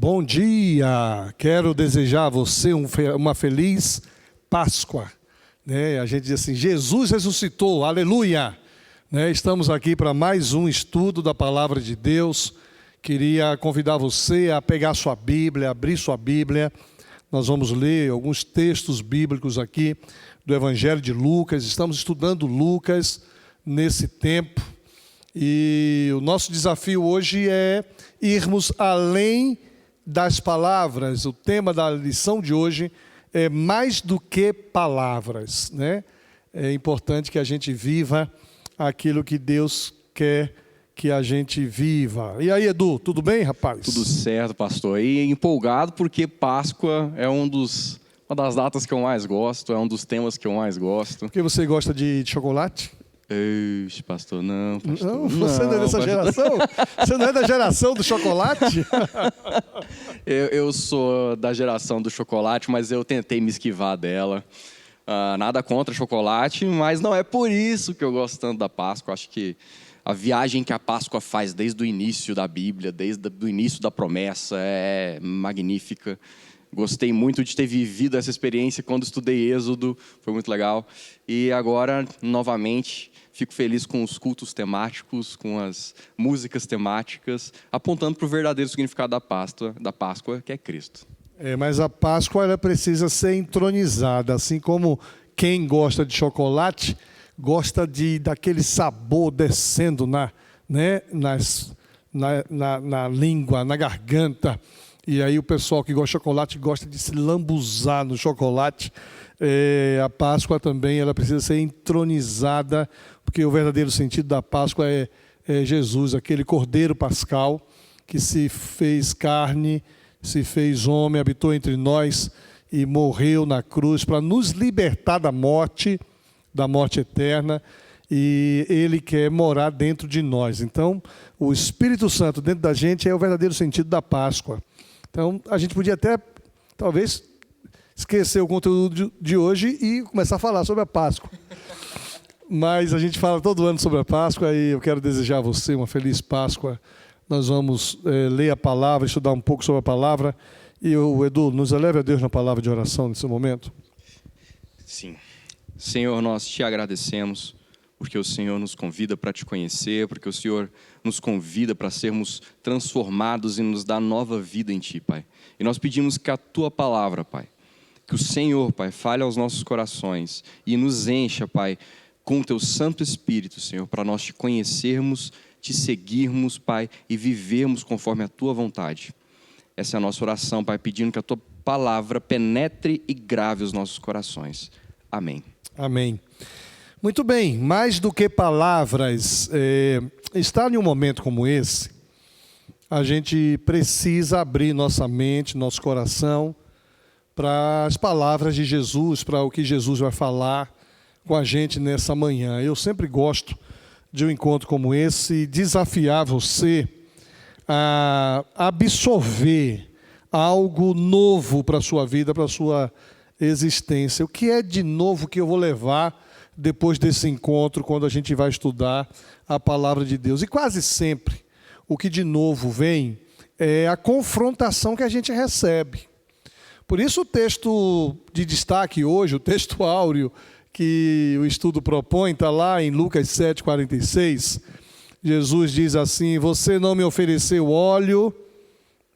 Bom dia! Quero desejar a você uma feliz Páscoa. A gente diz assim, Jesus ressuscitou, aleluia! Estamos aqui para mais um estudo da Palavra de Deus. Queria convidar você a pegar sua Bíblia, abrir sua Bíblia. Nós vamos ler alguns textos bíblicos aqui do Evangelho de Lucas. Estamos estudando Lucas nesse tempo. E o nosso desafio hoje é irmos além das palavras. O tema da lição de hoje é mais do que palavras, É importante que a gente viva aquilo que Deus quer que a gente viva. E aí, Edu, tudo bem, rapaz? Tudo certo, pastor. E empolgado porque Páscoa é uma das datas que eu mais gosto, é um dos temas que eu mais gosto. Porque você gosta de chocolate? Ixi, pastor, não, pastor. Não, você não é dessa geração? Você não é da geração do chocolate? Eu sou da geração do chocolate, mas eu tentei me esquivar dela. Nada contra chocolate, mas não é por isso que eu gosto tanto da Páscoa. Acho que a viagem que a Páscoa faz desde o início da Bíblia, desde o início da promessa, é magnífica. Gostei muito de ter vivido essa experiência quando estudei Êxodo, foi muito legal. E agora, novamente, fico feliz com os cultos temáticos, com as músicas temáticas, apontando para o verdadeiro significado da Páscoa, que é Cristo. Mas a Páscoa ela precisa ser entronizada, assim como quem gosta de chocolate gosta daquele sabor descendo na língua, na garganta. E aí o pessoal que gosta de chocolate gosta de se lambuzar no chocolate. A Páscoa também ela precisa ser entronizada, porque o verdadeiro sentido da Páscoa é Jesus, aquele cordeiro pascal que se fez carne, se fez homem, habitou entre nós e morreu na cruz para nos libertar da morte eterna, e Ele quer morar dentro de nós. Então, o Espírito Santo dentro da gente é o verdadeiro sentido da Páscoa. Então, a gente podia até, talvez, esquecer o conteúdo de hoje e começar a falar sobre a Páscoa. Mas a gente fala todo ano sobre a Páscoa e eu quero desejar a você uma feliz Páscoa. Nós vamos ler a palavra, estudar um pouco sobre a palavra. E o Edu, nos eleve a Deus na palavra de oração nesse momento. Sim. Senhor, nós te agradecemos porque o Senhor nos convida para te conhecer, porque o Senhor nos convida para sermos transformados e nos dar nova vida em Ti, Pai. E nós pedimos que a Tua palavra, Pai, que o Senhor, Pai, fale aos nossos corações e nos encha, Pai, com o Teu Santo Espírito, Senhor, para nós te conhecermos, te seguirmos, Pai, e vivermos conforme a Tua vontade. Essa é a nossa oração, Pai, pedindo que a Tua palavra penetre e grave os nossos corações. Amém. Amém. Muito bem, mais do que palavras, estar em um momento como esse, a gente precisa abrir nossa mente, nosso coração, para as palavras de Jesus, para o que Jesus vai falar com a gente nessa manhã. Eu sempre gosto de um encontro como esse e desafiar você a absorver algo novo para a sua vida, para a sua existência. O que é de novo que eu vou levar depois desse encontro, quando a gente vai estudar a palavra de Deus? E quase sempre o que de novo vem é a confrontação que a gente recebe. Por isso o texto de destaque hoje, o texto áureo que o estudo propõe, está lá em Lucas 7,46. Jesus diz assim: você não me ofereceu óleo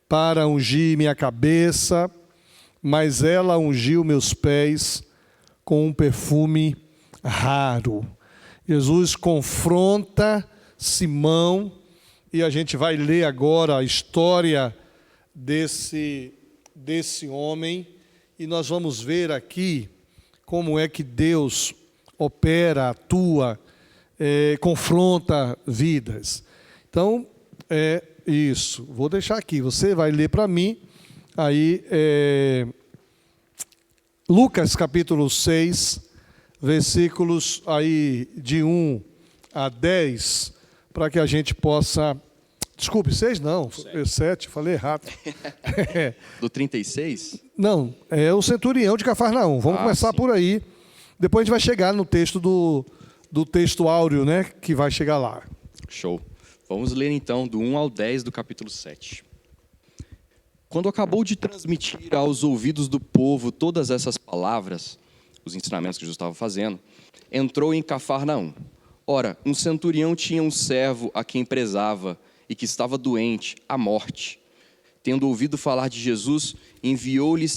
para ungir minha cabeça, mas ela ungiu meus pés com um perfume raro. Jesus confronta Simão e a gente vai ler agora a história desse homem e nós vamos ver aqui como é que Deus opera, atua, confronta vidas. Então, isso. Vou deixar aqui. Você vai ler para mim. Aí, Lucas capítulo 6, versículos aí de 1 a 10, para que a gente possa... Desculpe, 6 não, 7, falei errado. Do 36? Não, é o centurião de Cafarnaum. Vamos começar por aí. Depois a gente vai chegar no texto do texto áureo, que vai chegar lá. Show. Vamos ler então do 1 ao 10 do capítulo 7. Quando acabou de transmitir aos ouvidos do povo todas essas palavras, os ensinamentos que Jesus estava fazendo, entrou em Cafarnaum. Ora, um centurião tinha um servo a quem prezava e que estava doente, à morte. Tendo ouvido falar de Jesus, enviou-lhe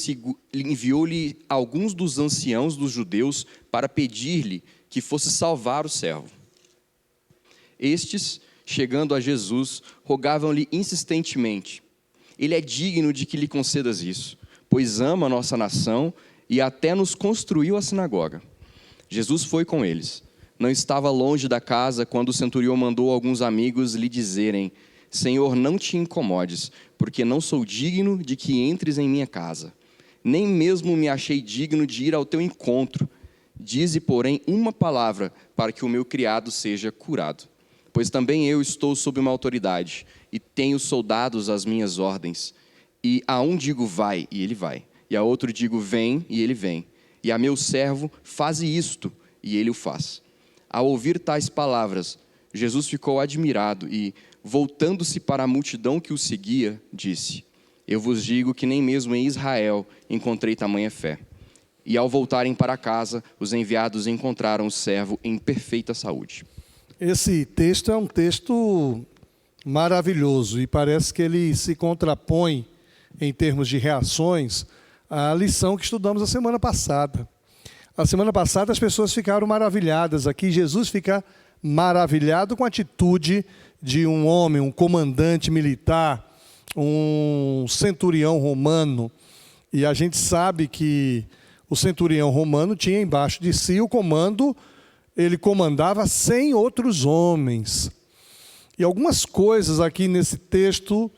alguns dos anciãos dos judeus para pedir-lhe que fosse salvar o servo. Estes, chegando a Jesus, rogavam-lhe insistentemente: Ele é digno de que lhe concedas isso, pois ama a nossa nação e até nos construiu a sinagoga. Jesus foi com eles. Não estava longe da casa quando o centurião mandou alguns amigos lhe dizerem: Senhor, não te incomodes, porque não sou digno de que entres em minha casa. Nem mesmo me achei digno de ir ao teu encontro. Dize, porém, uma palavra para que o meu criado seja curado. Pois também eu estou sob uma autoridade, e tenho soldados às minhas ordens. E a um digo, vai, e ele vai. E a outro digo, vem, e ele vem. E a meu servo, faze isto, e ele o faz. Ao ouvir tais palavras, Jesus ficou admirado e, voltando-se para a multidão que o seguia, disse: Eu vos digo que nem mesmo em Israel encontrei tamanha fé. E ao voltarem para casa, os enviados encontraram o servo em perfeita saúde. Esse texto é um texto maravilhoso e parece que ele se contrapõe, em termos de reações, à lição que estudamos a semana passada. A semana passada as pessoas ficaram maravilhadas. Aqui Jesus fica maravilhado com a atitude de um homem, um comandante militar, um centurião romano. E a gente sabe que o centurião romano tinha embaixo de si o comando. Ele comandava 100 outros homens. E algumas coisas aqui nesse texto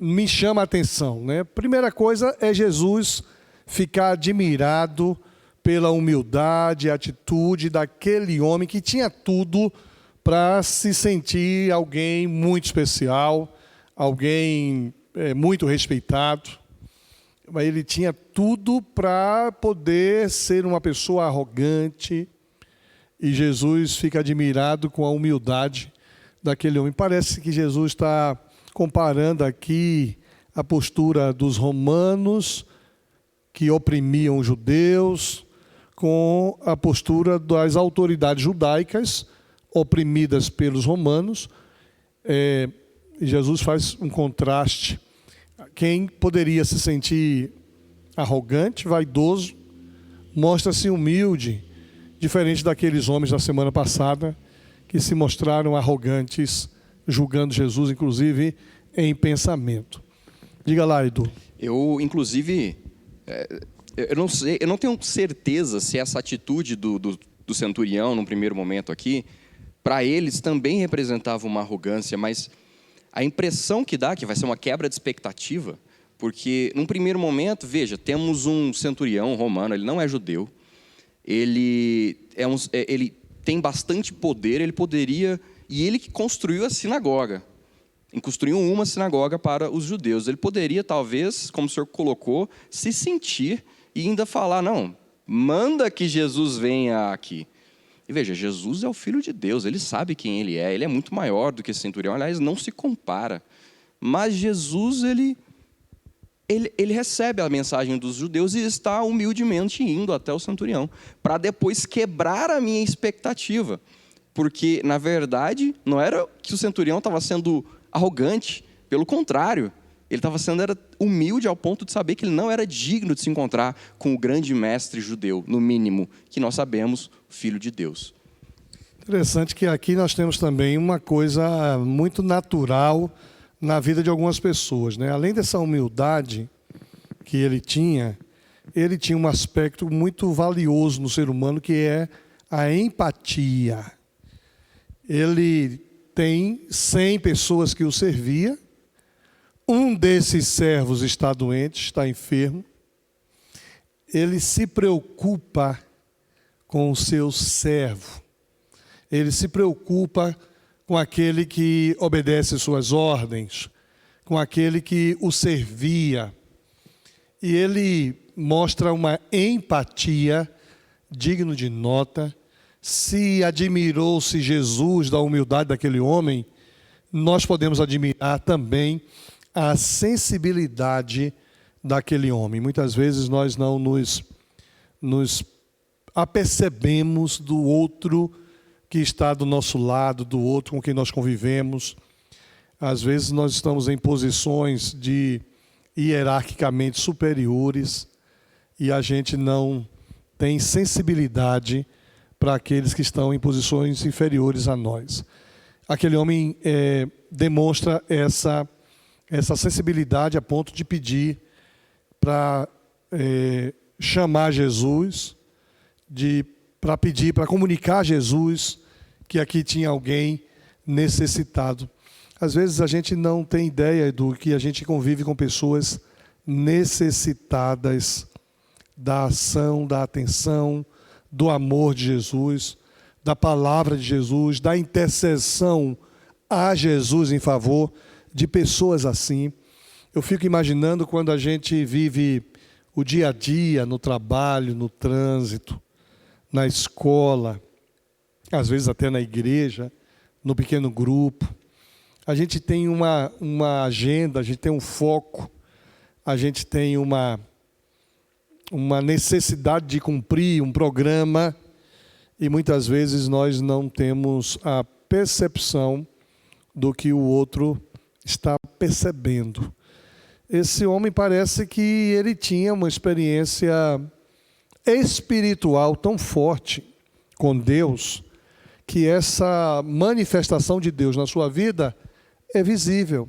me chamam a atenção, né? Primeira coisa é Jesus ficar admirado pela humildade e atitude daquele homem que tinha tudo para se sentir alguém muito especial, alguém muito respeitado. Mas ele tinha tudo para poder ser uma pessoa arrogante. E Jesus fica admirado com a humildade daquele homem. Parece que Jesus está comparando aqui a postura dos romanos, que oprimiam os judeus, com a postura das autoridades judaicas, oprimidas pelos romanos. Jesus faz um contraste. Quem poderia se sentir arrogante, vaidoso, mostra-se humilde, diferente daqueles homens da semana passada que se mostraram arrogantes, julgando Jesus, inclusive, em pensamento. Diga lá, Edu. Eu, inclusive, eu não sei, eu não tenho certeza se essa atitude do centurião, num primeiro momento aqui, para eles também representava uma arrogância, mas a impressão que dá que vai ser uma quebra de expectativa, porque, num primeiro momento, veja, temos um centurião romano, ele não é judeu, ele tem bastante poder, ele poderia, e ele que construiu a sinagoga, construiu uma sinagoga para os judeus. Ele poderia, talvez, como o senhor colocou, se sentir e ainda falar: não, manda que Jesus venha aqui. E veja, Jesus é o Filho de Deus, ele sabe quem ele é muito maior do que esse centurião, aliás, não se compara. Mas Jesus, ele recebe a mensagem dos judeus e está humildemente indo até o centurião, para depois quebrar a minha expectativa. Porque, na verdade, não era que o centurião estava sendo arrogante, pelo contrário, ele estava sendo humilde ao ponto de saber que ele não era digno de se encontrar com o grande mestre judeu, no mínimo, que nós sabemos, Filho de Deus. Interessante que aqui nós temos também uma coisa muito natural na vida de algumas pessoas, né? Além dessa humildade que ele tinha um aspecto muito valioso no ser humano, que é a empatia. Ele tem 100 pessoas que o servia, um desses servos está doente, está enfermo. Ele se preocupa com o seu servo. Ele se preocupa com aquele que obedece suas ordens, com aquele que o servia. E ele mostra uma empatia digna de nota. Se admirou-se Jesus da humildade daquele homem, nós podemos admirar também a sensibilidade daquele homem. Muitas vezes nós não nos apercebemos do outro que está do nosso lado, do outro com quem nós convivemos. Às vezes nós estamos em posições hierarquicamente superiores e a gente não tem sensibilidade para aqueles que estão em posições inferiores a nós. Aquele homem demonstra essa sensibilidade a ponto de pedir para chamar Jesus, para comunicar a Jesus que aqui tinha alguém necessitado. Às vezes a gente não tem ideia do que a gente convive com pessoas necessitadas da ação, da atenção, do amor de Jesus, da palavra de Jesus, da intercessão a Jesus em favor de pessoas assim. Eu fico imaginando quando a gente vive o dia a dia, no trabalho, no trânsito, na escola, às vezes até na igreja, no pequeno grupo. A gente tem uma agenda, a gente tem um foco, a gente tem uma necessidade de cumprir um programa e muitas vezes nós não temos a percepção do que o outro está percebendo. Esse homem parece que ele tinha uma experiência espiritual tão forte com Deus, que essa manifestação de Deus na sua vida é visível,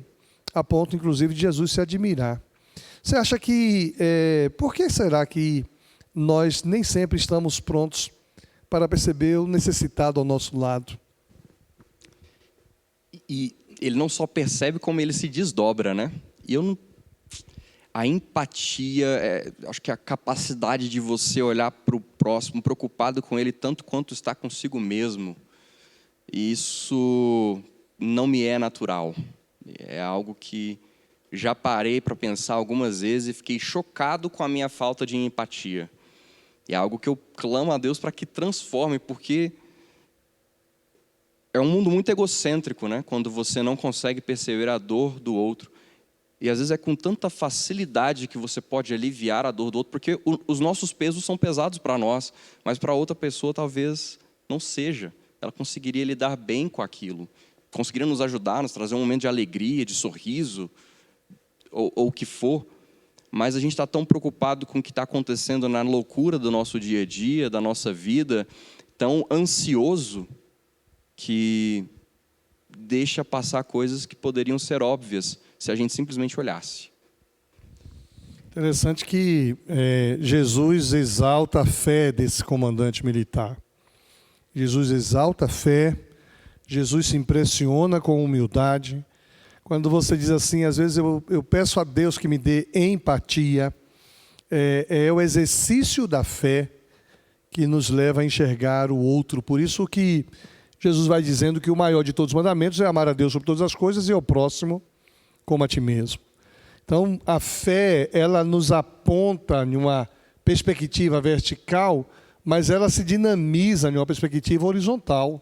a ponto, inclusive, de Jesus se admirar. Você acha que, por que será que nós nem sempre estamos prontos para perceber o necessitado ao nosso lado? E ele não só percebe, como ele se desdobra, né? A empatia, acho que a capacidade de você olhar para o próximo, preocupado com ele tanto quanto está consigo mesmo, isso não me é natural. É algo que já parei para pensar algumas vezes e fiquei chocado com a minha falta de empatia. É algo que eu clamo a Deus para que transforme, porque é um mundo muito egocêntrico, né? Quando você não consegue perceber a dor do outro. E às vezes é com tanta facilidade que você pode aliviar a dor do outro, porque os nossos pesos são pesados para nós, mas para outra pessoa talvez não seja. Ela conseguiria lidar bem com aquilo, conseguiria nos ajudar, nos trazer um momento de alegria, de sorriso, ou o que for. Mas a gente está tão preocupado com o que está acontecendo na loucura do nosso dia a dia, da nossa vida, tão ansioso, que deixa passar coisas que poderiam ser óbvias, se a gente simplesmente olhasse. Interessante que Jesus exalta a fé desse comandante militar. Jesus exalta a fé, Jesus se impressiona com humildade. Quando você diz assim, às vezes eu peço a Deus que me dê empatia, é o exercício da fé que nos leva a enxergar o outro. Por isso que Jesus vai dizendo que o maior de todos os mandamentos é amar a Deus sobre todas as coisas e ao próximo como a ti mesmo. Então, a fé, ela nos aponta em uma perspectiva vertical, mas ela se dinamiza em uma perspectiva horizontal.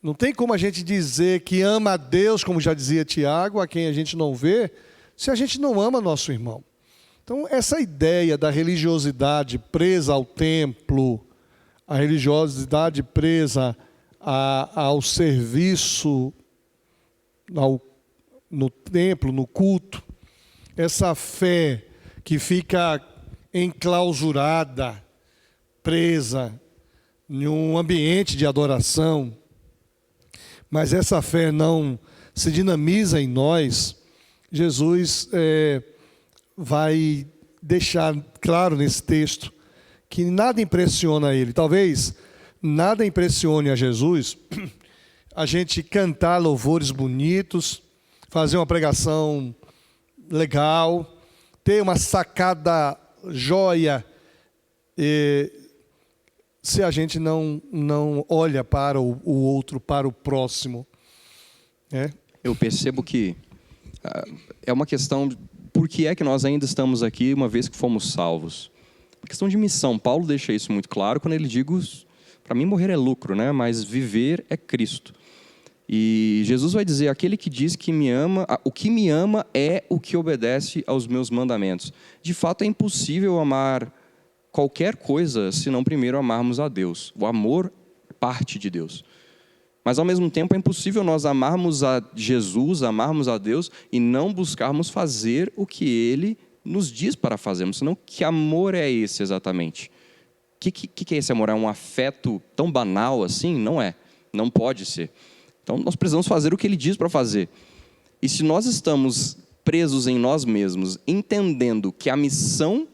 Não tem como a gente dizer que ama a Deus, como já dizia Tiago, a quem a gente não vê, se a gente não ama nosso irmão. Então, essa ideia da religiosidade presa ao templo, a religiosidade presa ao serviço, no templo, no culto, essa fé que fica enclausurada, presa em um ambiente de adoração, mas essa fé não se dinamiza em nós, Jesus vai deixar claro nesse texto que nada impressiona ele. Talvez nada impressione a Jesus a gente cantar louvores bonitos, fazer uma pregação legal, ter uma sacada joia, se a gente não olha para o outro, para o próximo. Eu percebo que é uma questão de por que é que nós ainda estamos aqui uma vez que fomos salvos. Uma questão de missão. Paulo deixa isso muito claro quando ele diz, para mim morrer é lucro, né? Mas viver é Cristo. E Jesus vai dizer: aquele que diz que me ama, o que me ama é o que obedece aos meus mandamentos. De fato, é impossível amar qualquer coisa se não primeiro amarmos a Deus. O amor parte de Deus. Mas, ao mesmo tempo, é impossível nós amarmos a Jesus, amarmos a Deus e não buscarmos fazer o que Ele nos diz para fazermos. Senão, que amor é esse exatamente? O que é esse amor? É um afeto tão banal assim? Não é. Não pode ser. Então, nós precisamos fazer o que Ele diz para fazer. E se nós estamos presos em nós mesmos, entendendo que a missão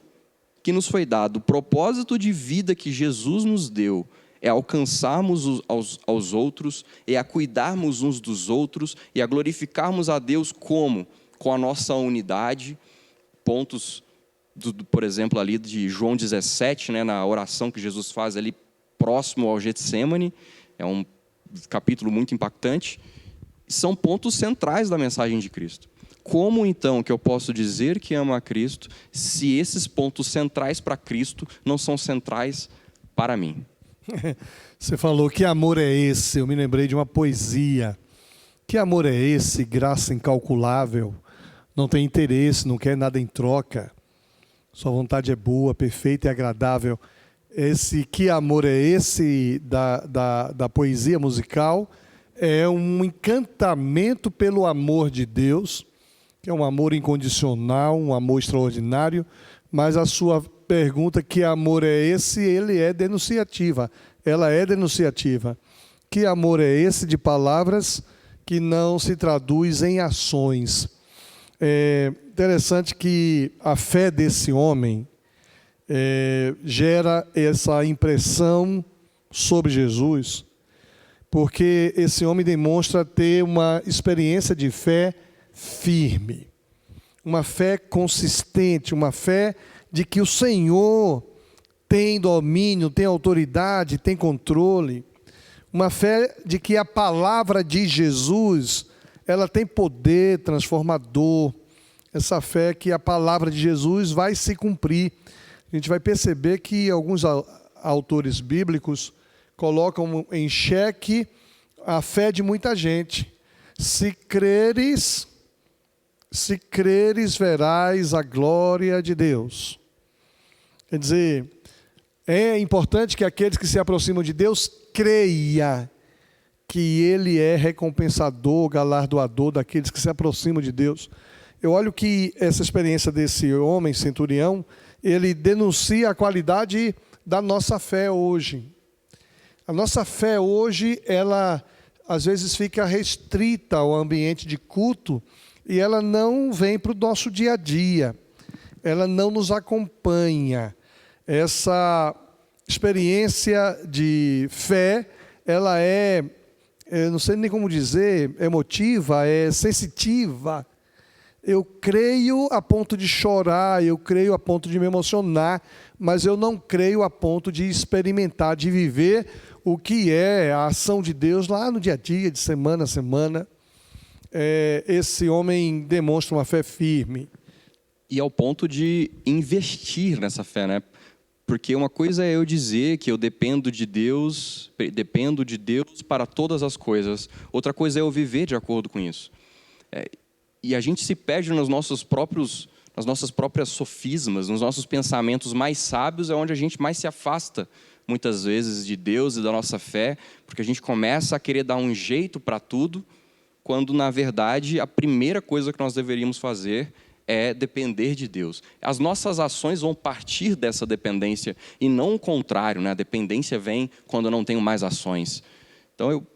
que nos foi dada, o propósito de vida que Jesus nos deu, é alcançarmos aos outros, é a cuidarmos uns dos outros, e a glorificarmos a Deus como? Com a nossa unidade. Pontos, por exemplo, ali de João 17, né, na oração que Jesus faz ali próximo ao Getsêmani, é um capítulo muito impactante, são pontos centrais da mensagem de Cristo. Como então que eu posso dizer que amo a Cristo, se esses pontos centrais para Cristo não são centrais para mim? Você falou, que amor é esse? Eu me lembrei de uma poesia. Que amor é esse, graça incalculável? Não tem interesse, não quer nada em troca. Sua vontade é boa, perfeita e agradável. Esse que amor é esse da poesia musical é um encantamento pelo amor de Deus, que é um amor incondicional, um amor extraordinário, mas a sua pergunta, que amor é esse, ele é denunciativa, ela é denunciativa. Que amor é esse de palavras que não se traduz em ações? É interessante que a fé desse homem gera essa impressão sobre Jesus, porque esse homem demonstra ter uma experiência de fé firme, uma fé consistente, uma fé de que o Senhor tem domínio, tem autoridade, tem controle, uma fé de que a palavra de Jesus, ela tem poder transformador, essa fé que a palavra de Jesus vai se cumprir. A gente vai perceber que alguns autores bíblicos colocam em xeque a fé de muita gente. Se creres, verás a glória de Deus. Quer dizer, é importante que aqueles que se aproximam de Deus creia que Ele é recompensador, galardoador daqueles que se aproximam de Deus. Eu olho que essa experiência desse homem, centurião, ele denuncia a qualidade da nossa fé hoje. A nossa fé hoje, ela às vezes fica restrita ao ambiente de culto e ela não vem para o nosso dia a dia. Ela não nos acompanha. Essa experiência de fé, ela eu não sei nem como dizer, emotiva, é sensitiva. Eu creio a ponto de chorar, eu creio a ponto de me emocionar, mas eu não creio a ponto de experimentar, de viver o que é a ação de Deus lá no dia a dia, de semana a semana. Esse homem demonstra uma fé firme. E ao ponto de investir nessa fé, né? Porque uma coisa é eu dizer que eu dependo de Deus para todas as coisas. Outra coisa é eu viver de acordo com isso. E a gente se perde nas nossas próprias sofismas, nos nossos pensamentos mais sábios, é onde a gente mais se afasta, muitas vezes, de Deus e da nossa fé, porque a gente começa a querer dar um jeito para tudo, quando, na verdade, a primeira coisa que nós deveríamos fazer é depender de Deus. As nossas ações vão partir dessa dependência, e não o contrário, né? A dependência vem quando eu não tenho mais ações. Então,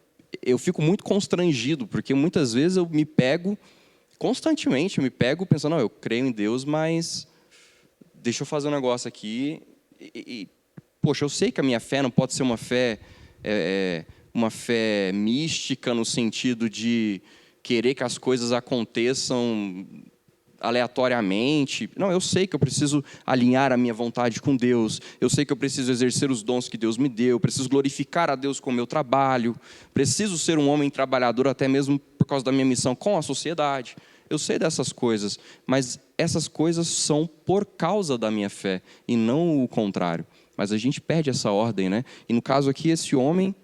eu fico muito constrangido, porque muitas vezes eu me pego pensando, não, eu creio em Deus, mas deixa eu fazer um negócio aqui. Poxa, eu sei que a minha fé não pode ser uma fé mística, no sentido de querer que as coisas aconteçam aleatoriamente. Não, eu sei que eu preciso alinhar a minha vontade com Deus, eu sei que eu preciso exercer os dons que Deus me deu, eu preciso glorificar a Deus com o meu trabalho, preciso ser um homem trabalhador até mesmo por causa da minha missão com a sociedade. Eu sei dessas coisas, mas essas coisas são por causa da minha fé e não o contrário. Mas a gente perde essa ordem, né? E no caso aqui, esse homem,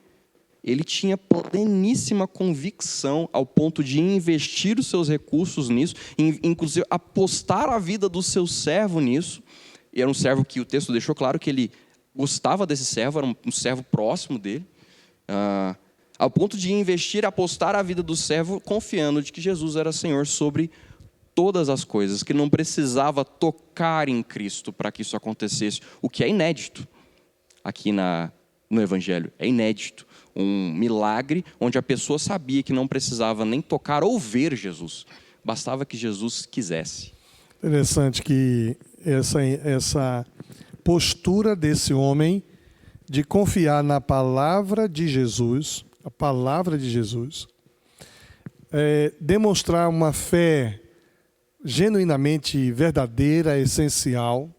ele tinha pleníssima convicção ao ponto de investir os seus recursos nisso, inclusive apostar a vida do seu servo nisso. E era um servo que o texto deixou claro que ele gostava desse servo, era um servo próximo dele, ao ponto de investir, apostar a vida do servo, confiando de que Jesus era Senhor sobre todas as coisas, que não precisava tocar em Cristo para que isso acontecesse, o que é inédito aqui no Evangelho, é inédito. Um milagre onde a pessoa sabia que não precisava nem tocar ou ver Jesus, bastava que Jesus quisesse. Interessante que essa postura desse homem de confiar na palavra de Jesus, a palavra de Jesus, demonstrar uma fé genuinamente verdadeira, essencial,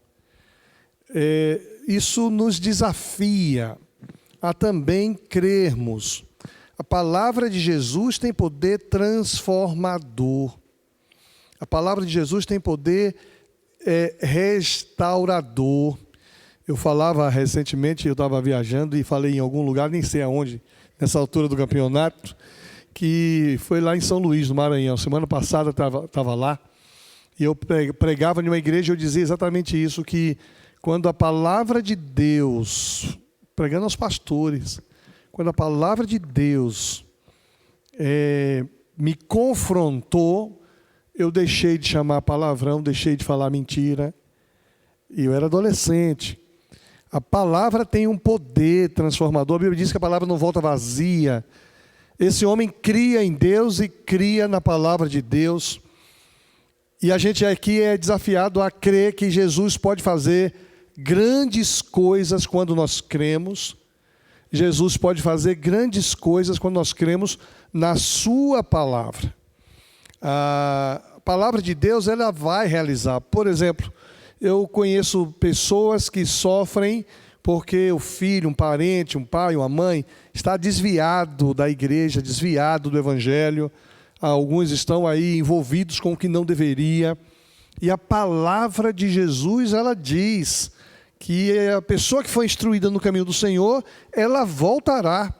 isso nos desafia a também crermos. A palavra de Jesus tem poder transformador. A palavra de Jesus tem poder restaurador. Eu falava recentemente, eu estava viajando e falei em algum lugar, nem sei aonde, nessa altura do campeonato, que foi lá em São Luís, no Maranhão. Semana passada estava lá, e eu pregava em uma igreja e eu dizia exatamente isso, que quando a palavra de Deus, pregando aos pastores, quando a palavra de Deus me confrontou, eu deixei de chamar palavrão, deixei de falar mentira. E eu era adolescente. A palavra tem um poder transformador. A Bíblia diz que a palavra não volta vazia. Esse homem cria em Deus e cria na palavra de Deus. E a gente aqui é desafiado a crer que Jesus pode fazer grandes coisas quando nós cremos. Jesus pode fazer grandes coisas quando nós cremos na sua palavra. A palavra de Deus, ela vai realizar. Por exemplo, eu conheço pessoas que sofrem porque o filho, um parente, um pai, uma mãe, está desviado da igreja, desviado do evangelho. Alguns estão aí envolvidos com o que não deveria. E a palavra de Jesus, ela diz que a pessoa que foi instruída no caminho do Senhor, ela voltará.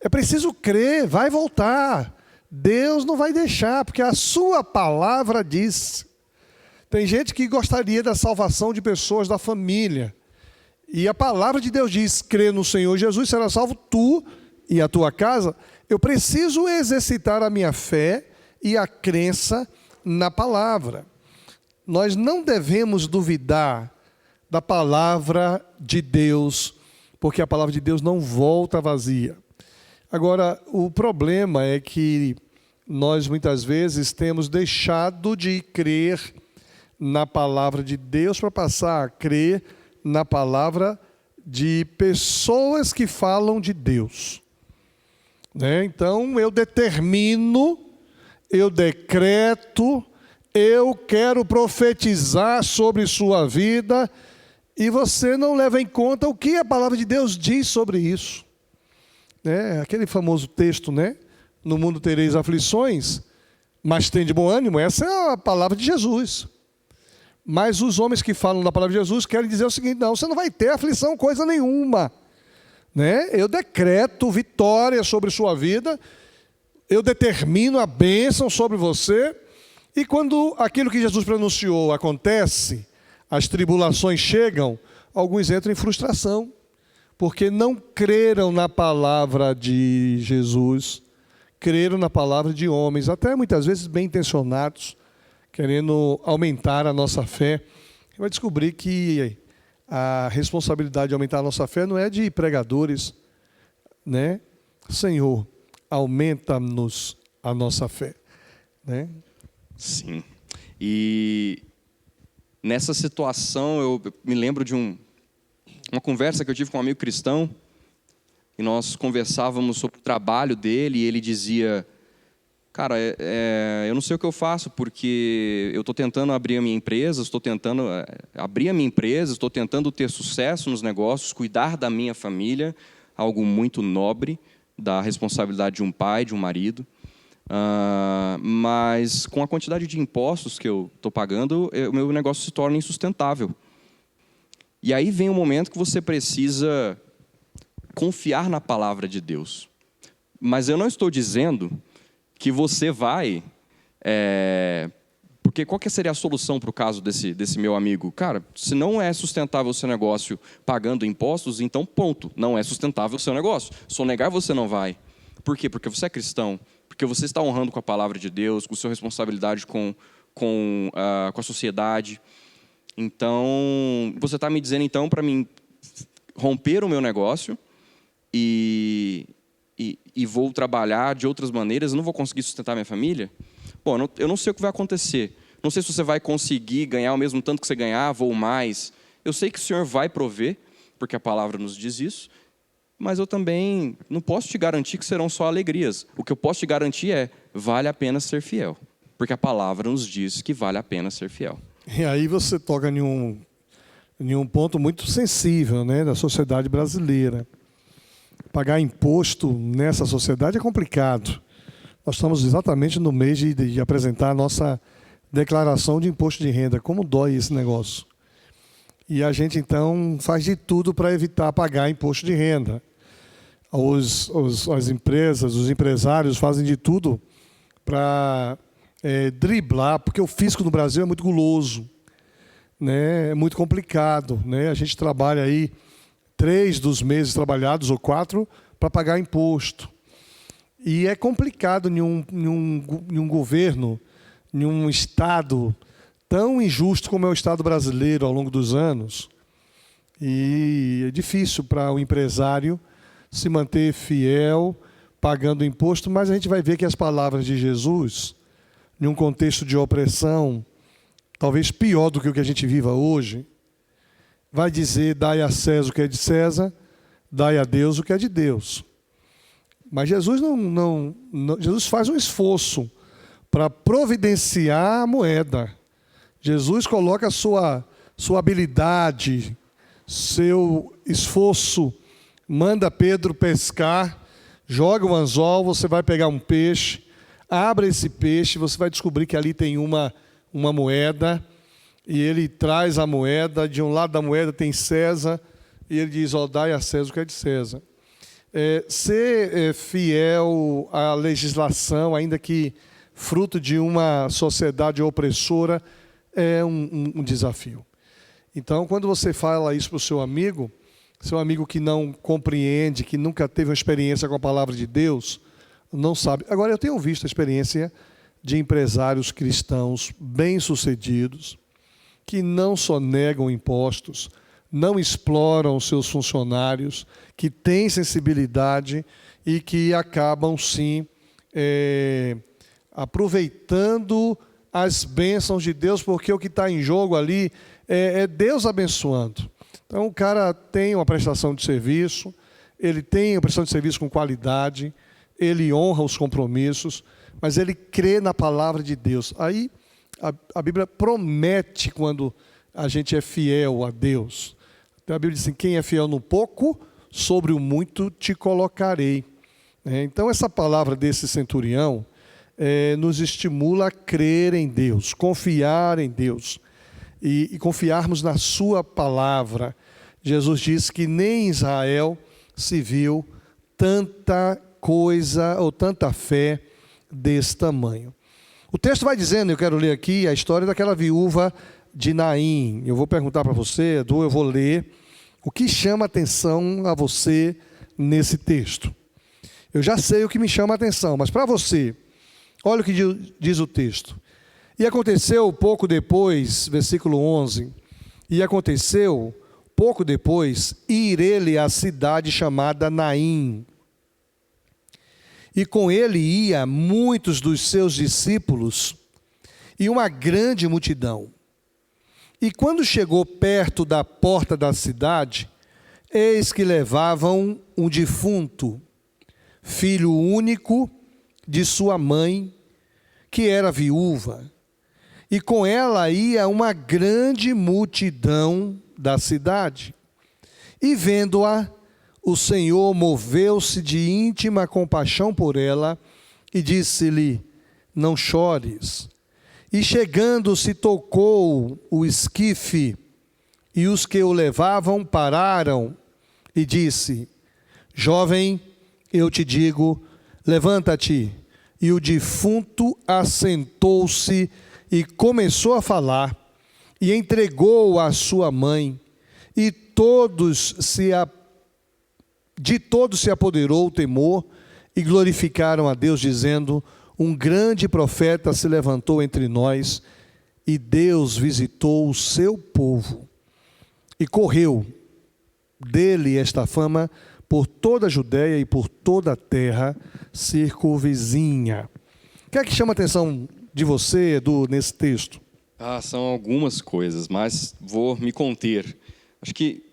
É preciso crer, vai voltar. Deus não vai deixar, porque a sua palavra diz. Tem gente que gostaria da salvação de pessoas da família. E a palavra de Deus diz, crê no Senhor Jesus, será salvo tu e a tua casa. Eu preciso exercitar a minha fé e a crença na palavra. Nós não devemos duvidar da palavra de Deus, porque a palavra de Deus não volta vazia. Agora, o problema é que nós muitas vezes temos deixado de crer na palavra de Deus para passar a crer na palavra de pessoas que falam de Deus. Então, eu determino, eu decreto, eu quero profetizar sobre sua vida, e você não leva em conta o que a palavra de Deus diz sobre isso. Aquele famoso texto, no mundo tereis aflições, mas tem de bom ânimo, essa é a palavra de Jesus. Mas os homens que falam da palavra de Jesus querem dizer o seguinte, não, você não vai ter aflição coisa nenhuma. Eu decreto vitória sobre sua vida, eu determino a bênção sobre você, e quando aquilo que Jesus pronunciou acontece, as tribulações chegam, alguns entram em frustração, porque não creram na palavra de Jesus, creram na palavra de homens, até muitas vezes bem intencionados, querendo aumentar a nossa fé. Vai descobrir que a responsabilidade de aumentar a nossa fé não é de pregadores, Senhor, aumenta-nos a nossa fé, Sim. E nessa situação eu me lembro de uma conversa que eu tive com um amigo cristão, e nós conversávamos sobre o trabalho dele, e ele dizia, cara, eu não sei o que eu faço, porque eu estou tentando abrir a minha empresa, estou tentando ter sucesso nos negócios, cuidar da minha família, algo muito nobre, da responsabilidade de um pai, de um marido, mas com a quantidade de impostos que eu estou pagando, o meu negócio se torna insustentável. E aí vem o momento que você precisa confiar na palavra de Deus. Mas eu não estou dizendo que você vai... Porque qual que seria a solução para o caso desse meu amigo? Cara, se não é sustentável o seu negócio pagando impostos, então ponto, não é sustentável o seu negócio. Sonegar você não vai. Por quê? Porque você é cristão, porque você está honrando com a palavra de Deus, com sua responsabilidade com a sociedade. Então, você está me dizendo então para mim romper o meu negócio e vou trabalhar de outras maneiras, eu não vou conseguir sustentar minha família? Bom, eu não sei o que vai acontecer. Não sei se você vai conseguir ganhar o mesmo tanto que você ganhava ou mais. Eu sei que o Senhor vai prover, porque a palavra nos diz isso, mas eu também não posso te garantir que serão só alegrias. O que eu posso te garantir é, vale a pena ser fiel, porque a palavra nos diz que vale a pena ser fiel. E aí você toca em um ponto muito sensível, né, da sociedade brasileira. Pagar imposto nessa sociedade é complicado. Nós estamos exatamente no mês de apresentar a nossa declaração de imposto de renda. Como dói esse negócio? E a gente, então, faz de tudo para evitar pagar imposto de renda. As empresas, os empresários fazem de tudo para driblar, porque o fisco no Brasil é muito guloso, né? É muito complicado, né? A gente trabalha aí 3 dos meses trabalhados ou 4 para pagar imposto. E é complicado em um governo, em um Estado tão injusto como é o Estado brasileiro ao longo dos anos. E é difícil para o empresário se manter fiel, pagando imposto, mas a gente vai ver que as palavras de Jesus, em um contexto de opressão, talvez pior do que o que a gente viva hoje, vai dizer, dai a César o que é de César, dai a Deus o que é de Deus. Mas Jesus Jesus faz um esforço para providenciar a moeda. Jesus coloca a sua habilidade, seu esforço, manda Pedro pescar, joga o anzol, você vai pegar um peixe, abre esse peixe, você vai descobrir que ali tem uma moeda, e ele traz a moeda, de um lado da moeda tem César, e ele diz, dai a César o que é de César. Ser fiel à legislação, ainda que fruto de uma sociedade opressora, é um desafio. Então, quando você fala isso para o seu amigo que não compreende, que nunca teve uma experiência com a palavra de Deus, não sabe. Agora, eu tenho visto a experiência de empresários cristãos bem-sucedidos, que não só negam impostos, não exploram seus funcionários, que têm sensibilidade e que acabam, sim, aproveitando as bênçãos de Deus, porque o que está em jogo ali é Deus abençoando. Então, o cara tem uma prestação de serviço, ele tem uma prestação de serviço com qualidade, ele honra os compromissos, mas ele crê na palavra de Deus. Aí, a Bíblia promete quando a gente é fiel a Deus. Então, a Bíblia diz assim, quem é fiel no pouco, sobre o muito te colocarei. Então, essa palavra desse centurião nos estimula a crer em Deus, confiar em Deus e confiarmos na sua palavra. Jesus disse que nem em Israel se viu tanta coisa ou tanta fé desse tamanho. O texto vai dizendo, eu quero ler aqui a história daquela viúva de Naim. Eu vou perguntar para você, Edu, eu vou ler. O que chama atenção a você nesse texto? Eu já sei o que me chama a atenção, mas para você, olha o que diz o texto. E aconteceu pouco depois, versículo 11, e aconteceu pouco depois ir ele à cidade chamada Naim. E com ele ia muitos dos seus discípulos e uma grande multidão. E quando chegou perto da porta da cidade, eis que levavam um defunto, filho único de sua mãe, que era viúva. E com ela ia uma grande multidão da cidade. E vendo-a, o Senhor moveu-se de íntima compaixão por ela e disse-lhe, não chores. E chegando-se tocou o esquife, e os que o levavam pararam, e disse, jovem, eu te digo, levanta-te. E o defunto assentou-se e começou a falar, e entregou a sua mãe, e de todos se apoderou o temor, e glorificaram a Deus, dizendo: um grande profeta se levantou entre nós, e Deus visitou o seu povo. E correu dele esta fama por toda a Judéia e por toda a terra circunvizinha. O que é que chama a atenção de você, Edu, nesse texto? São algumas coisas, mas vou me conter. Acho que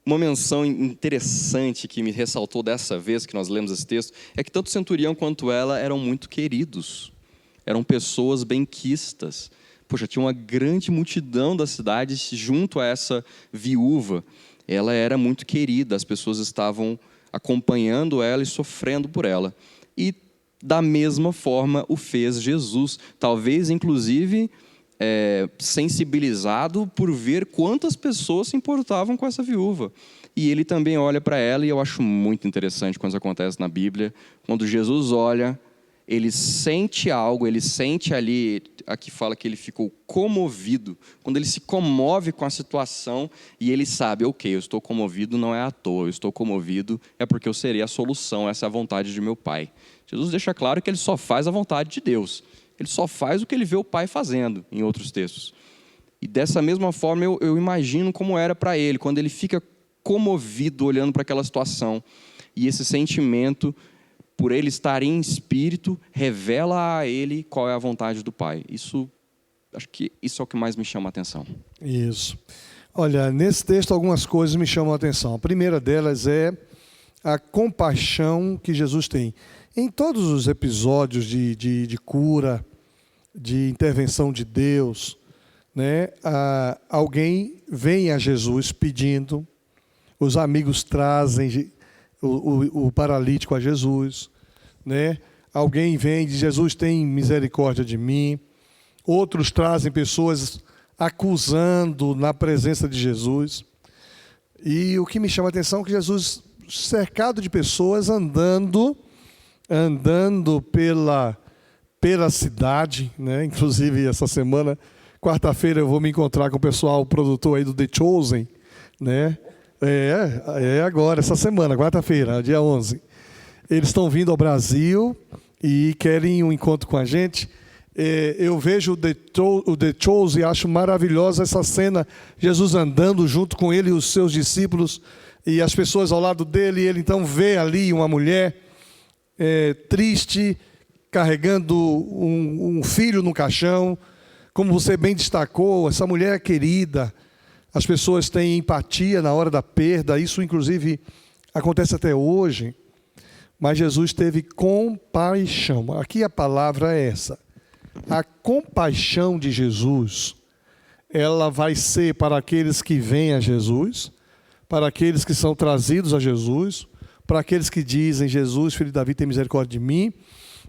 uma menção interessante que me ressaltou dessa vez que nós lemos esse texto é que tanto o centurião quanto ela eram muito queridos. Eram pessoas benquistas. Poxa, tinha uma grande multidão da cidade junto a essa viúva. Ela era muito querida, as pessoas estavam acompanhando ela e sofrendo por ela. E da mesma forma o fez Jesus. Talvez, inclusive, sensibilizado por ver quantas pessoas se importavam com essa viúva. E ele também olha para ela, e eu acho muito interessante quando isso acontece na Bíblia. Quando Jesus olha, ele sente algo, ele sente ali, aqui fala que ele ficou comovido. Quando ele se comove com a situação e ele sabe, ok, eu estou comovido não é à toa, eu estou comovido é porque eu serei a solução, essa é a vontade de meu Pai. Jesus deixa claro que ele só faz a vontade de Deus. Ele só faz o que ele vê o Pai fazendo, em outros textos. E dessa mesma forma eu imagino como era para ele, quando ele fica comovido olhando para aquela situação. E esse sentimento, por ele estar em espírito, revela a ele qual é a vontade do Pai. Acho que isso é o que mais me chama a atenção. Isso. Olha, nesse texto algumas coisas me chamam a atenção. A primeira delas é a compaixão que Jesus tem. Em todos os episódios de cura, de intervenção de Deus, né, alguém vem a Jesus pedindo, os amigos trazem o paralítico a Jesus, né? Alguém vem e diz: Jesus, tem misericórdia de mim. Outros trazem pessoas acusando na presença de Jesus. E o que me chama a atenção é que Jesus, cercado de pessoas, andando pela cidade, né? Inclusive essa semana, quarta-feira, eu vou me encontrar com o pessoal, o produtor aí do The Chosen, né? Agora, essa semana, quarta-feira, dia 11. Eles estão vindo ao Brasil e querem um encontro com a gente. Eu vejo o The Chosen e acho maravilhosa essa cena, Jesus andando junto com ele e os seus discípulos, e as pessoas ao lado dele, e ele então vê ali uma mulher triste, carregando um filho no caixão. Como você bem destacou, essa mulher é querida. As pessoas têm empatia na hora da perda, isso inclusive acontece até hoje. Mas Jesus teve compaixão. Aqui a palavra é essa. A compaixão de Jesus, ela vai ser para aqueles que vêm a Jesus, para aqueles que são trazidos a Jesus, para aqueles que dizem: Jesus, filho de Davi, tem misericórdia de mim.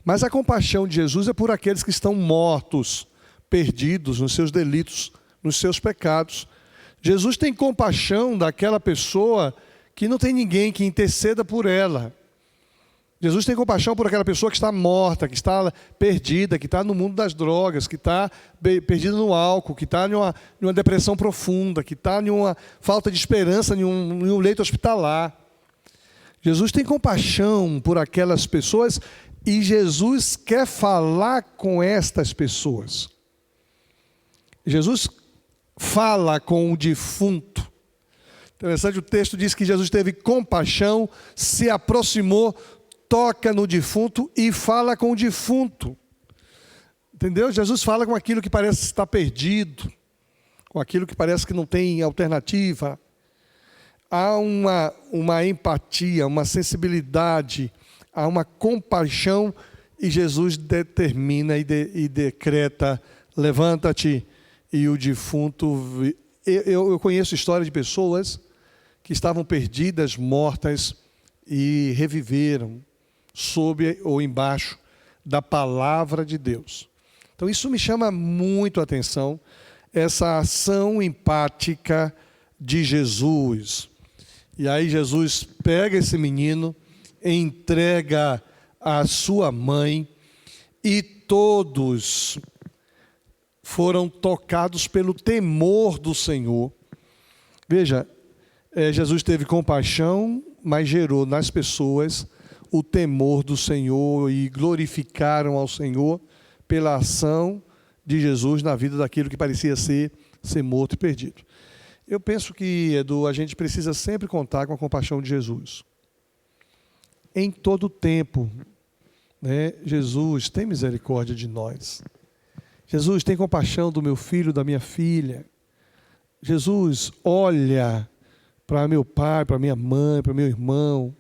Mas a compaixão de Jesus é por aqueles que estão mortos, perdidos nos seus delitos, nos seus pecados. Jesus tem compaixão daquela pessoa que não tem ninguém que interceda por ela. Jesus tem compaixão por aquela pessoa que está morta, que está perdida, que está no mundo das drogas, que está perdida no álcool, que está em uma depressão profunda, que está em uma falta de esperança em um leito hospitalar. Jesus tem compaixão por aquelas pessoas e Jesus quer falar com estas pessoas. Jesus fala com o defunto. Interessante, o texto diz que Jesus teve compaixão, se aproximou, toca no defunto e fala com o defunto. Entendeu? Jesus fala com aquilo que parece estar perdido, com aquilo que parece que não tem alternativa. Há uma empatia, uma sensibilidade, há uma compaixão, e Jesus determina e decreta: levanta-te. E o defunto... Eu conheço história de pessoas que estavam perdidas, mortas, e reviveram sob ou embaixo da palavra de Deus. Então isso me chama muito a atenção, essa ação empática de Jesus. E aí Jesus pega esse menino, entrega a sua mãe, e todos foram tocados pelo temor do Senhor. Veja, Jesus teve compaixão, mas gerou nas pessoas o temor do Senhor e glorificaram ao Senhor pela ação de Jesus na vida daquilo que parecia ser morto e perdido. Eu penso que, Edu, a gente precisa sempre contar com a compaixão de Jesus. Em todo tempo, né? Jesus, tem misericórdia de nós. Jesus, tem compaixão do meu filho, da minha filha. Jesus, olha para meu pai, para minha mãe, para meu irmão.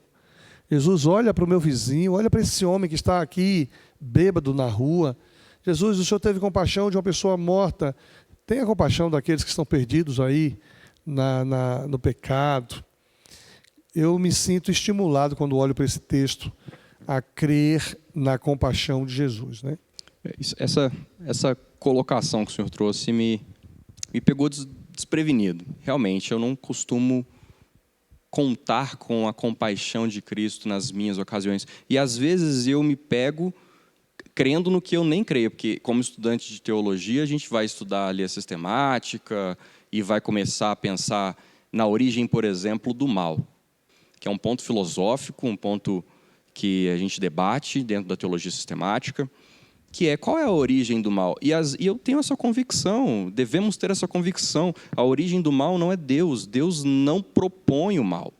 Jesus, olha para o meu vizinho, olha para esse homem que está aqui, bêbado na rua. Jesus, o Senhor teve compaixão de uma pessoa morta. Tenha compaixão daqueles que estão perdidos aí no pecado. Eu me sinto estimulado quando olho para esse texto a crer na compaixão de Jesus, né? Essa colocação que o senhor trouxe me pegou desprevenido. Realmente, eu não costumo contar com a compaixão de Cristo nas minhas ocasiões. E às vezes eu me pego crendo no que eu nem creio, porque como estudante de teologia, a gente vai estudar ali a sistemática e vai começar a pensar na origem, por exemplo, do mal, que é um ponto filosófico, um ponto que a gente debate dentro da teologia sistemática, que é qual é a origem do mal. E eu tenho essa convicção, devemos ter essa convicção. A origem do mal não é Deus. Deus não propõe o mal.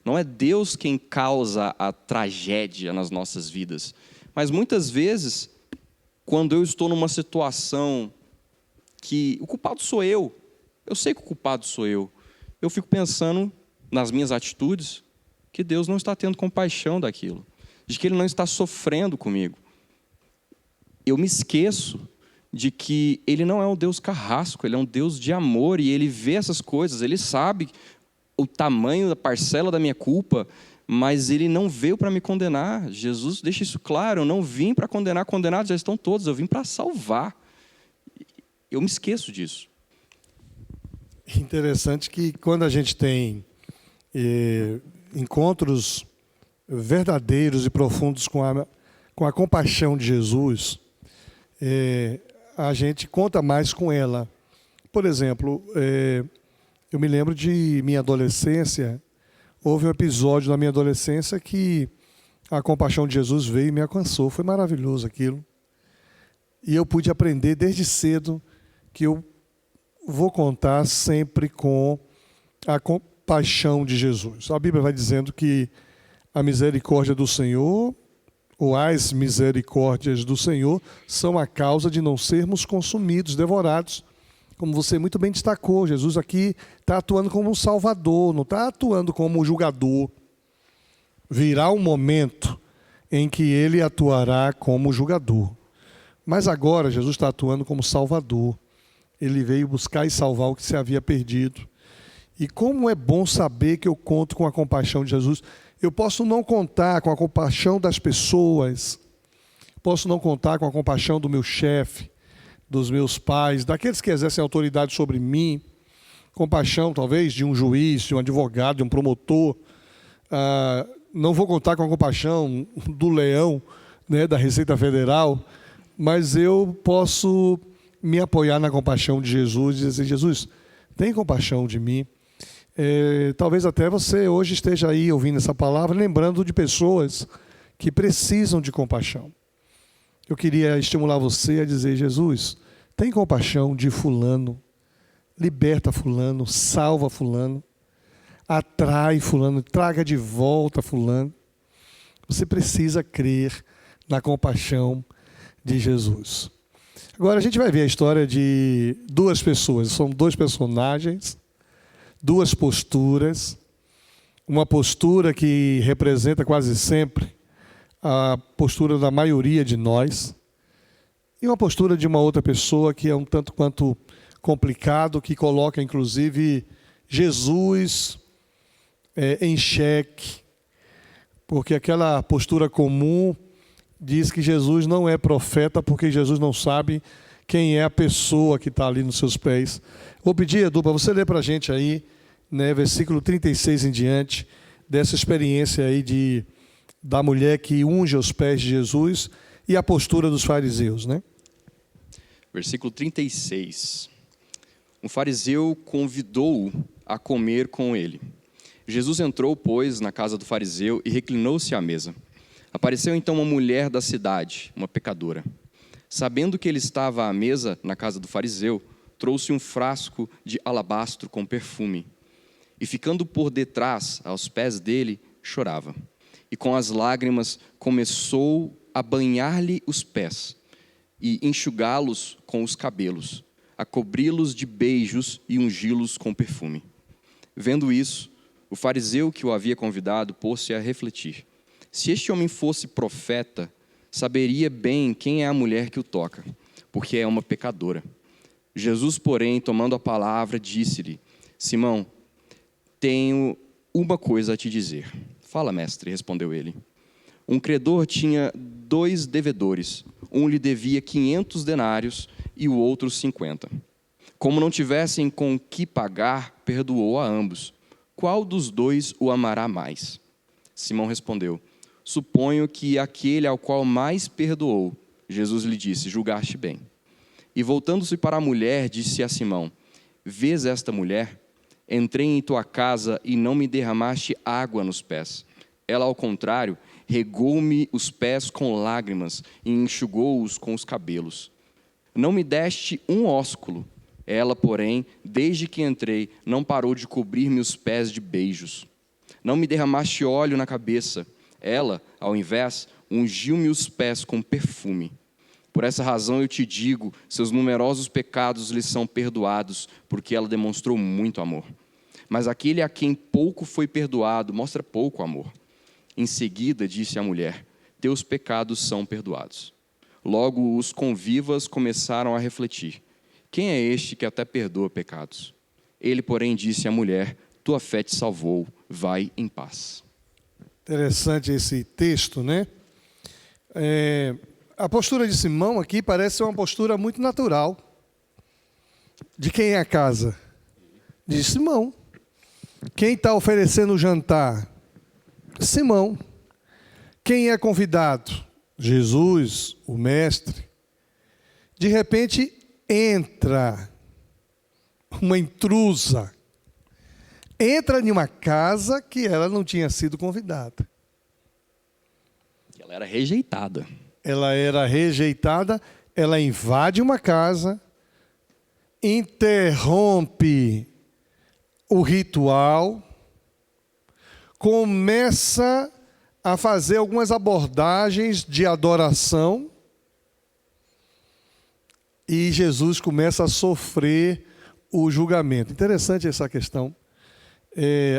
Não é Deus quem causa a tragédia nas nossas vidas. Mas muitas vezes, quando eu estou numa situação que o culpado sou eu sei que o culpado sou eu fico pensando nas minhas atitudes que Deus não está tendo compaixão daquilo, de que Ele não está sofrendo comigo. Eu me esqueço de que Ele não é um Deus carrasco, Ele é um Deus de amor e Ele vê essas coisas, Ele sabe o tamanho da parcela da minha culpa, mas Ele não veio para me condenar. Jesus deixa isso claro, eu não vim para condenar, condenados já estão todos, eu vim para salvar. Eu me esqueço disso. Interessante que quando a gente tem encontros verdadeiros e profundos com a compaixão de Jesus, a gente conta mais com ela. Por exemplo, eu me lembro de minha adolescência, houve um episódio na minha adolescência que a compaixão de Jesus veio e me alcançou. Foi maravilhoso aquilo. E eu pude aprender desde cedo que eu vou contar sempre com a compaixão de Jesus. A Bíblia vai dizendo que a misericórdia do Senhor, ou as misericórdias do Senhor, são a causa de não sermos consumidos, devorados. Como você muito bem destacou, Jesus aqui está atuando como um salvador, não está atuando como um julgador. Virá um momento em que ele atuará como julgador. Mas agora Jesus está atuando como salvador. Ele veio buscar e salvar o que se havia perdido. E como é bom saber que eu conto com a compaixão de Jesus. Eu posso não contar com a compaixão das pessoas, posso não contar com a compaixão do meu chefe, dos meus pais, daqueles que exercem autoridade sobre mim, compaixão talvez de um juiz, de um advogado, de um promotor. Não vou contar com a compaixão do leão, né, da Receita Federal, mas eu posso me apoiar na compaixão de Jesus e dizer: Jesus, tem compaixão de mim. Talvez até você hoje esteja aí ouvindo essa palavra, lembrando de pessoas que precisam de compaixão. Eu queria estimular você a dizer: Jesus, tem compaixão de fulano, liberta fulano, salva fulano, atrai fulano, traga de volta fulano. Você precisa crer na compaixão de Jesus. Agora a gente vai ver a história de duas pessoas, são dois personagens, duas posturas. Uma postura que representa quase sempre a postura da maioria de nós, e uma postura de uma outra pessoa que é um tanto quanto complicado, que coloca inclusive Jesus em xeque, porque aquela postura comum diz que Jesus não é profeta porque Jesus não sabe quem é a pessoa que está ali nos seus pés. Vou pedir, Edu, para você ler para a gente aí, né, versículo 36 em diante, dessa experiência aí de da mulher que unge os pés de Jesus e a postura dos fariseus, né? Versículo 36. Um fariseu convidou-o a comer com ele. Jesus entrou, pois, na casa do fariseu e reclinou-se à mesa. Apareceu então uma mulher da cidade, uma pecadora. Sabendo que ele estava à mesa na casa do fariseu, trouxe um frasco de alabastro com perfume. E ficando por detrás, aos pés dele, chorava. E com as lágrimas começou a banhar-lhe os pés e enxugá-los com os cabelos, a cobri-los de beijos e ungi-los com perfume. Vendo isso, o fariseu que o havia convidado pôs-se a refletir. Se este homem fosse profeta, saberia bem quem é a mulher que o toca, porque é uma pecadora. Jesus, porém, tomando a palavra, disse-lhe: Simão, tenho uma coisa a te dizer. Fala, mestre, respondeu ele. Um credor tinha 2 devedores. Um lhe devia 500 denários e o outro 50. Como não tivessem com que pagar, perdoou a ambos. Qual dos 2 o amará mais? Simão respondeu: Suponho que aquele ao qual mais perdoou. Jesus lhe disse: Julgaste bem. E voltando-se para a mulher, disse a Simão: Vês esta mulher? Entrei em tua casa e não me derramaste água nos pés. Ela, ao contrário, regou-me os pés com lágrimas e enxugou-os com os cabelos. Não me deste um ósculo. Ela, porém, desde que entrei, não parou de cobrir-me os pés de beijos. Não me derramaste óleo na cabeça. Ela, ao invés, ungiu-me os pés com perfume. Por essa razão eu te digo, seus numerosos pecados lhe são perdoados, porque ela demonstrou muito amor. Mas aquele a quem pouco foi perdoado, mostra pouco amor. Em seguida, disse a mulher: Teus pecados são perdoados. Logo os convivas começaram a refletir: Quem é este que até perdoa pecados? Ele, porém, disse à mulher: Tua fé te salvou, vai em paz. Interessante esse texto, né? A postura de Simão aqui parece uma postura muito natural. De quem é a casa? De Simão. Quem está oferecendo o jantar? Simão. Quem é convidado? Jesus, o mestre. De repente entra uma intrusa. Entra em uma casa que ela não tinha sido convidada. Ela era rejeitada. Ela era rejeitada, ela invade uma casa, interrompe o ritual, começa a fazer algumas abordagens de adoração e Jesus começa a sofrer o julgamento. Interessante essa questão.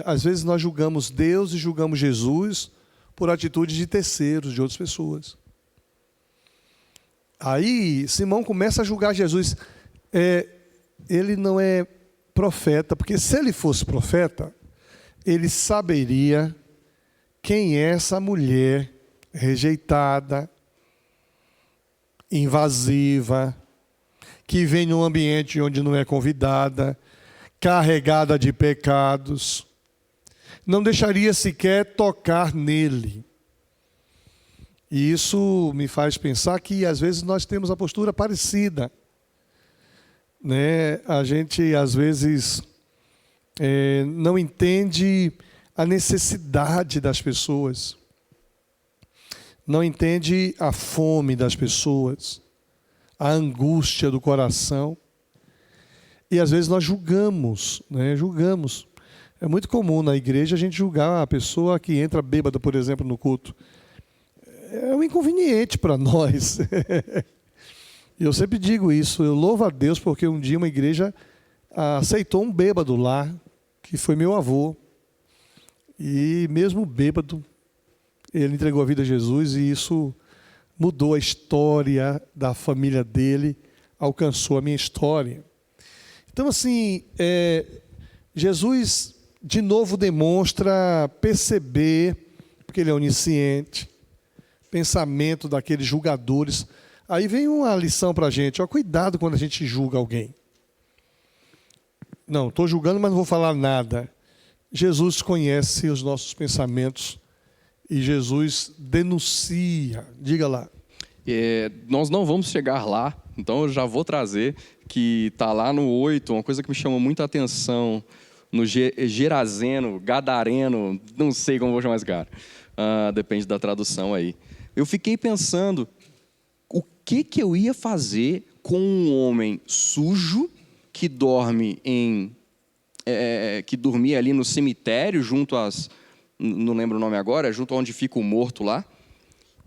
Às vezes nós julgamos Deus e julgamos Jesus por atitudes de terceiros, de outras pessoas. Aí Simão começa a julgar Jesus. Ele não é profeta, porque se ele fosse profeta, ele saberia quem é essa mulher rejeitada, invasiva, que vem num ambiente onde não é convidada, carregada de pecados. Não deixaria sequer tocar nele. E isso me faz pensar que às vezes nós temos a postura parecida, né? A gente às vezes não entende a necessidade das pessoas, não entende a fome das pessoas, a angústia do coração, e às vezes nós julgamos, né? Julgamos. É muito comum na igreja a gente julgar a pessoa que entra bêbada, por exemplo, no culto. É um inconveniente para nós. Eu sempre digo isso, eu louvo a Deus porque um dia uma igreja aceitou um bêbado lá, que foi meu avô. E mesmo bêbado, ele entregou a vida a Jesus e isso mudou a história da família dele, alcançou a minha história. Então, assim, Jesus de novo demonstra perceber, porque ele é onisciente, pensamento daqueles julgadores. Aí vem uma lição para a gente, cuidado quando a gente julga alguém. Não, estou julgando, mas não vou falar nada. Jesus conhece os nossos pensamentos E Jesus denuncia. Diga lá. Nós não vamos chegar lá, então eu já vou trazer, que está lá no 8, uma coisa que me chamou muita atenção, no Gerazeno, Gadareno, não sei como vou chamar esse cara, depende da tradução aí. Eu fiquei pensando, o que eu ia fazer com um homem sujo que dorme que dormia ali no cemitério, junto às, não lembro o nome agora, junto a onde fica o morto lá,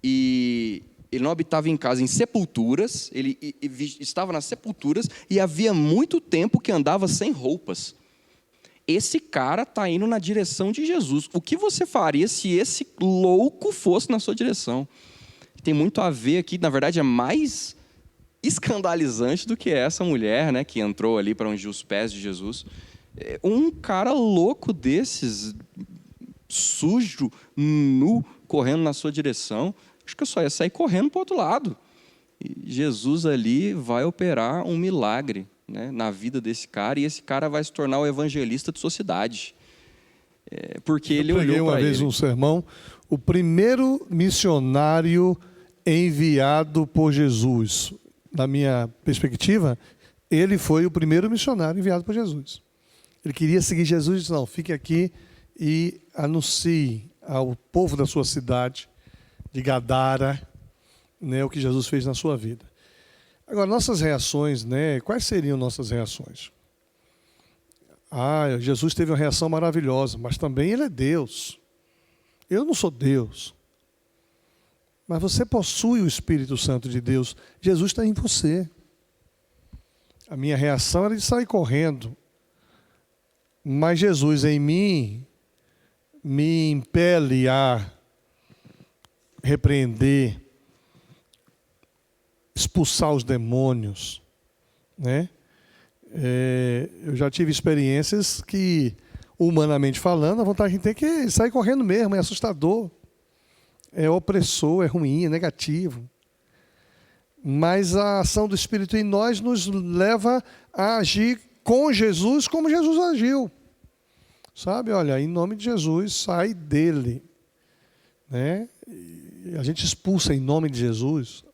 e ele não habitava em casa, em sepulturas, ele estava nas sepulturas e havia muito tempo que andava sem roupas. Esse cara está indo na direção de Jesus. O que você faria se esse louco fosse na sua direção? Tem muito a ver aqui, na verdade é mais escandalizante do que essa mulher, né, que entrou ali para ungir os pés de Jesus. Um cara louco desses, sujo, nu, correndo na sua direção, acho que eu só ia sair correndo para o outro lado. E Jesus ali vai operar um milagre, né, na vida desse cara, e esse cara vai se tornar o evangelista de sua cidade. Porque ele olhou para ele. Eu preguei uma vez um sermão, o primeiro missionário enviado por Jesus. Na minha perspectiva, ele foi o primeiro missionário enviado por Jesus. Ele queria seguir Jesus e disse, não, fique aqui e anuncie ao povo da sua cidade, de Gadara, né, o que Jesus fez na sua vida. Agora, nossas reações, né, quais seriam nossas reações? Jesus teve uma reação maravilhosa, mas também Ele é Deus. Eu não sou Deus. Mas você possui o Espírito Santo de Deus. Jesus está em você. A minha reação era de sair correndo. Mas Jesus em mim me impele a repreender, expulsar os demônios, né? Eu já tive experiências que, humanamente falando, a vontade de ter que sair correndo mesmo, é assustador, é opressor, é ruim, é negativo. Mas a ação do Espírito em nós nos leva a agir com Jesus como Jesus agiu. Sabe, olha, em nome de Jesus, sai dele, né? E a gente expulsa em nome de Jesus.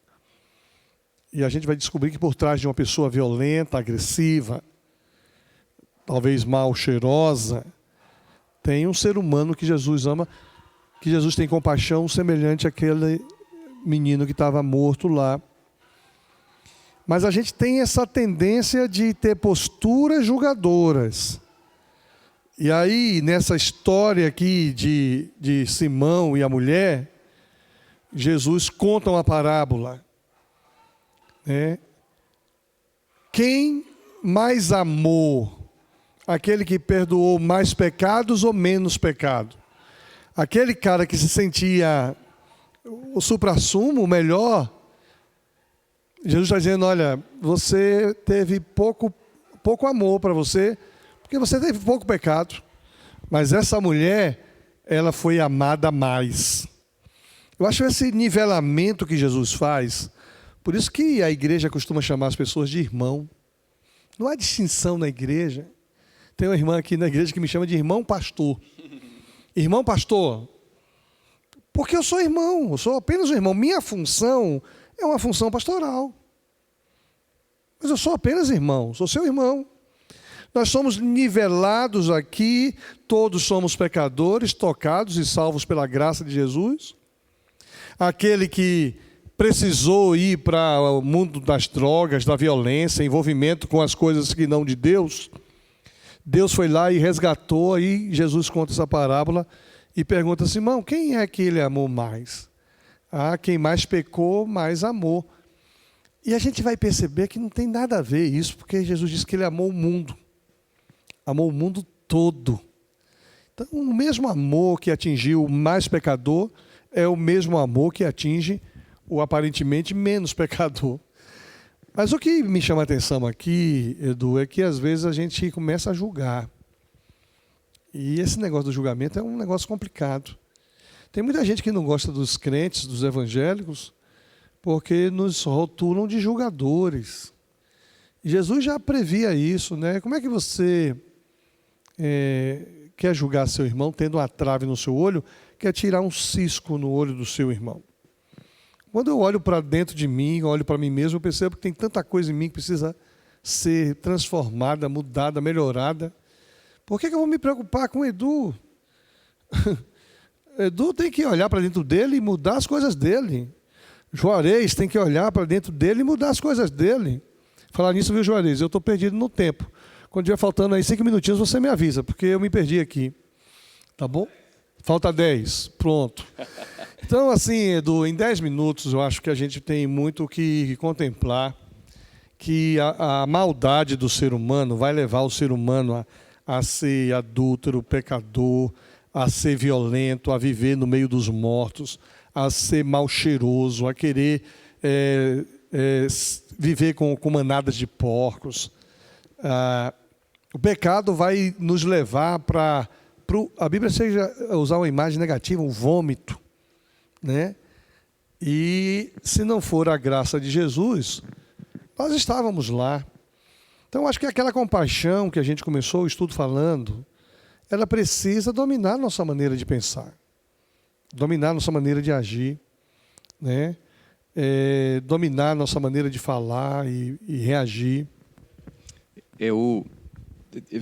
E a gente vai descobrir que por trás de uma pessoa violenta, agressiva, talvez mal cheirosa, tem um ser humano que Jesus ama, que Jesus tem compaixão semelhante àquele menino que estava morto lá. Mas a gente tem essa tendência de ter posturas julgadoras. E aí, nessa história aqui de Simão e a mulher, Jesus conta uma parábola. Quem mais amou? Aquele que perdoou mais pecados ou menos pecado? Aquele cara que se sentia o suprassumo, o melhor. Jesus está dizendo, olha, você teve pouco amor para você, porque você teve pouco pecado. Mas essa mulher, ela foi amada mais. Eu acho esse nivelamento que Jesus faz, por isso que a igreja costuma chamar as pessoas de irmão. Não há distinção na igreja. Tem uma irmã aqui na igreja que me chama de irmão pastor. Irmão pastor, porque eu sou irmão, eu sou apenas um irmão. Minha função é uma função pastoral. Mas eu sou apenas irmão, sou seu irmão. Nós somos nivelados aqui, todos somos pecadores, tocados e salvos pela graça de Jesus. Aquele que precisou ir para o mundo das drogas, da violência, envolvimento com as coisas que não de Deus, Deus foi lá e resgatou. Aí Jesus conta essa parábola e pergunta assim, irmão, quem é que ele amou mais? Quem mais pecou, mais amou. E a gente vai perceber que não tem nada a ver isso, porque Jesus disse que ele amou o mundo todo. Então, o mesmo amor que atingiu o mais pecador é o mesmo amor que atinge o aparentemente menos pecador. Mas o que me chama a atenção aqui, Edu, é que às vezes a gente começa a julgar. E esse negócio do julgamento é um negócio complicado. Tem muita gente que não gosta dos crentes, dos evangélicos, porque nos rotulam de julgadores. E Jesus já previa isso, né? Como é que você quer julgar seu irmão tendo uma trave no seu olho que é tirar um cisco no olho do seu irmão. Quando eu olho para dentro de mim, olho para mim mesmo, eu percebo que tem tanta coisa em mim que precisa ser transformada, mudada, melhorada. Por que eu vou me preocupar com o Edu? Edu tem que olhar para dentro dele e mudar as coisas dele. Juarez tem que olhar para dentro dele e mudar as coisas dele. Falar nisso, viu, Juarez? Eu estou perdido no tempo. Quando estiver faltando aí 5 minutinhos, você me avisa, porque eu me perdi aqui. Tá bom? Falta 10. Pronto. Então, assim, Edu, em 10 minutos, eu acho que a gente tem muito o que contemplar, que a maldade do ser humano vai levar o ser humano a ser adúltero, pecador, a ser violento, a viver no meio dos mortos, a ser mal cheiroso, a querer viver com manadas de porcos. O pecado vai nos levar para... A Bíblia seja usar uma imagem negativa, um vômito, né? E se não for a graça de Jesus, nós estávamos lá. Então, acho que aquela compaixão que a gente começou o estudo falando, ela precisa dominar nossa maneira de pensar, dominar nossa maneira de agir, né? Dominar nossa maneira de falar e reagir. Eu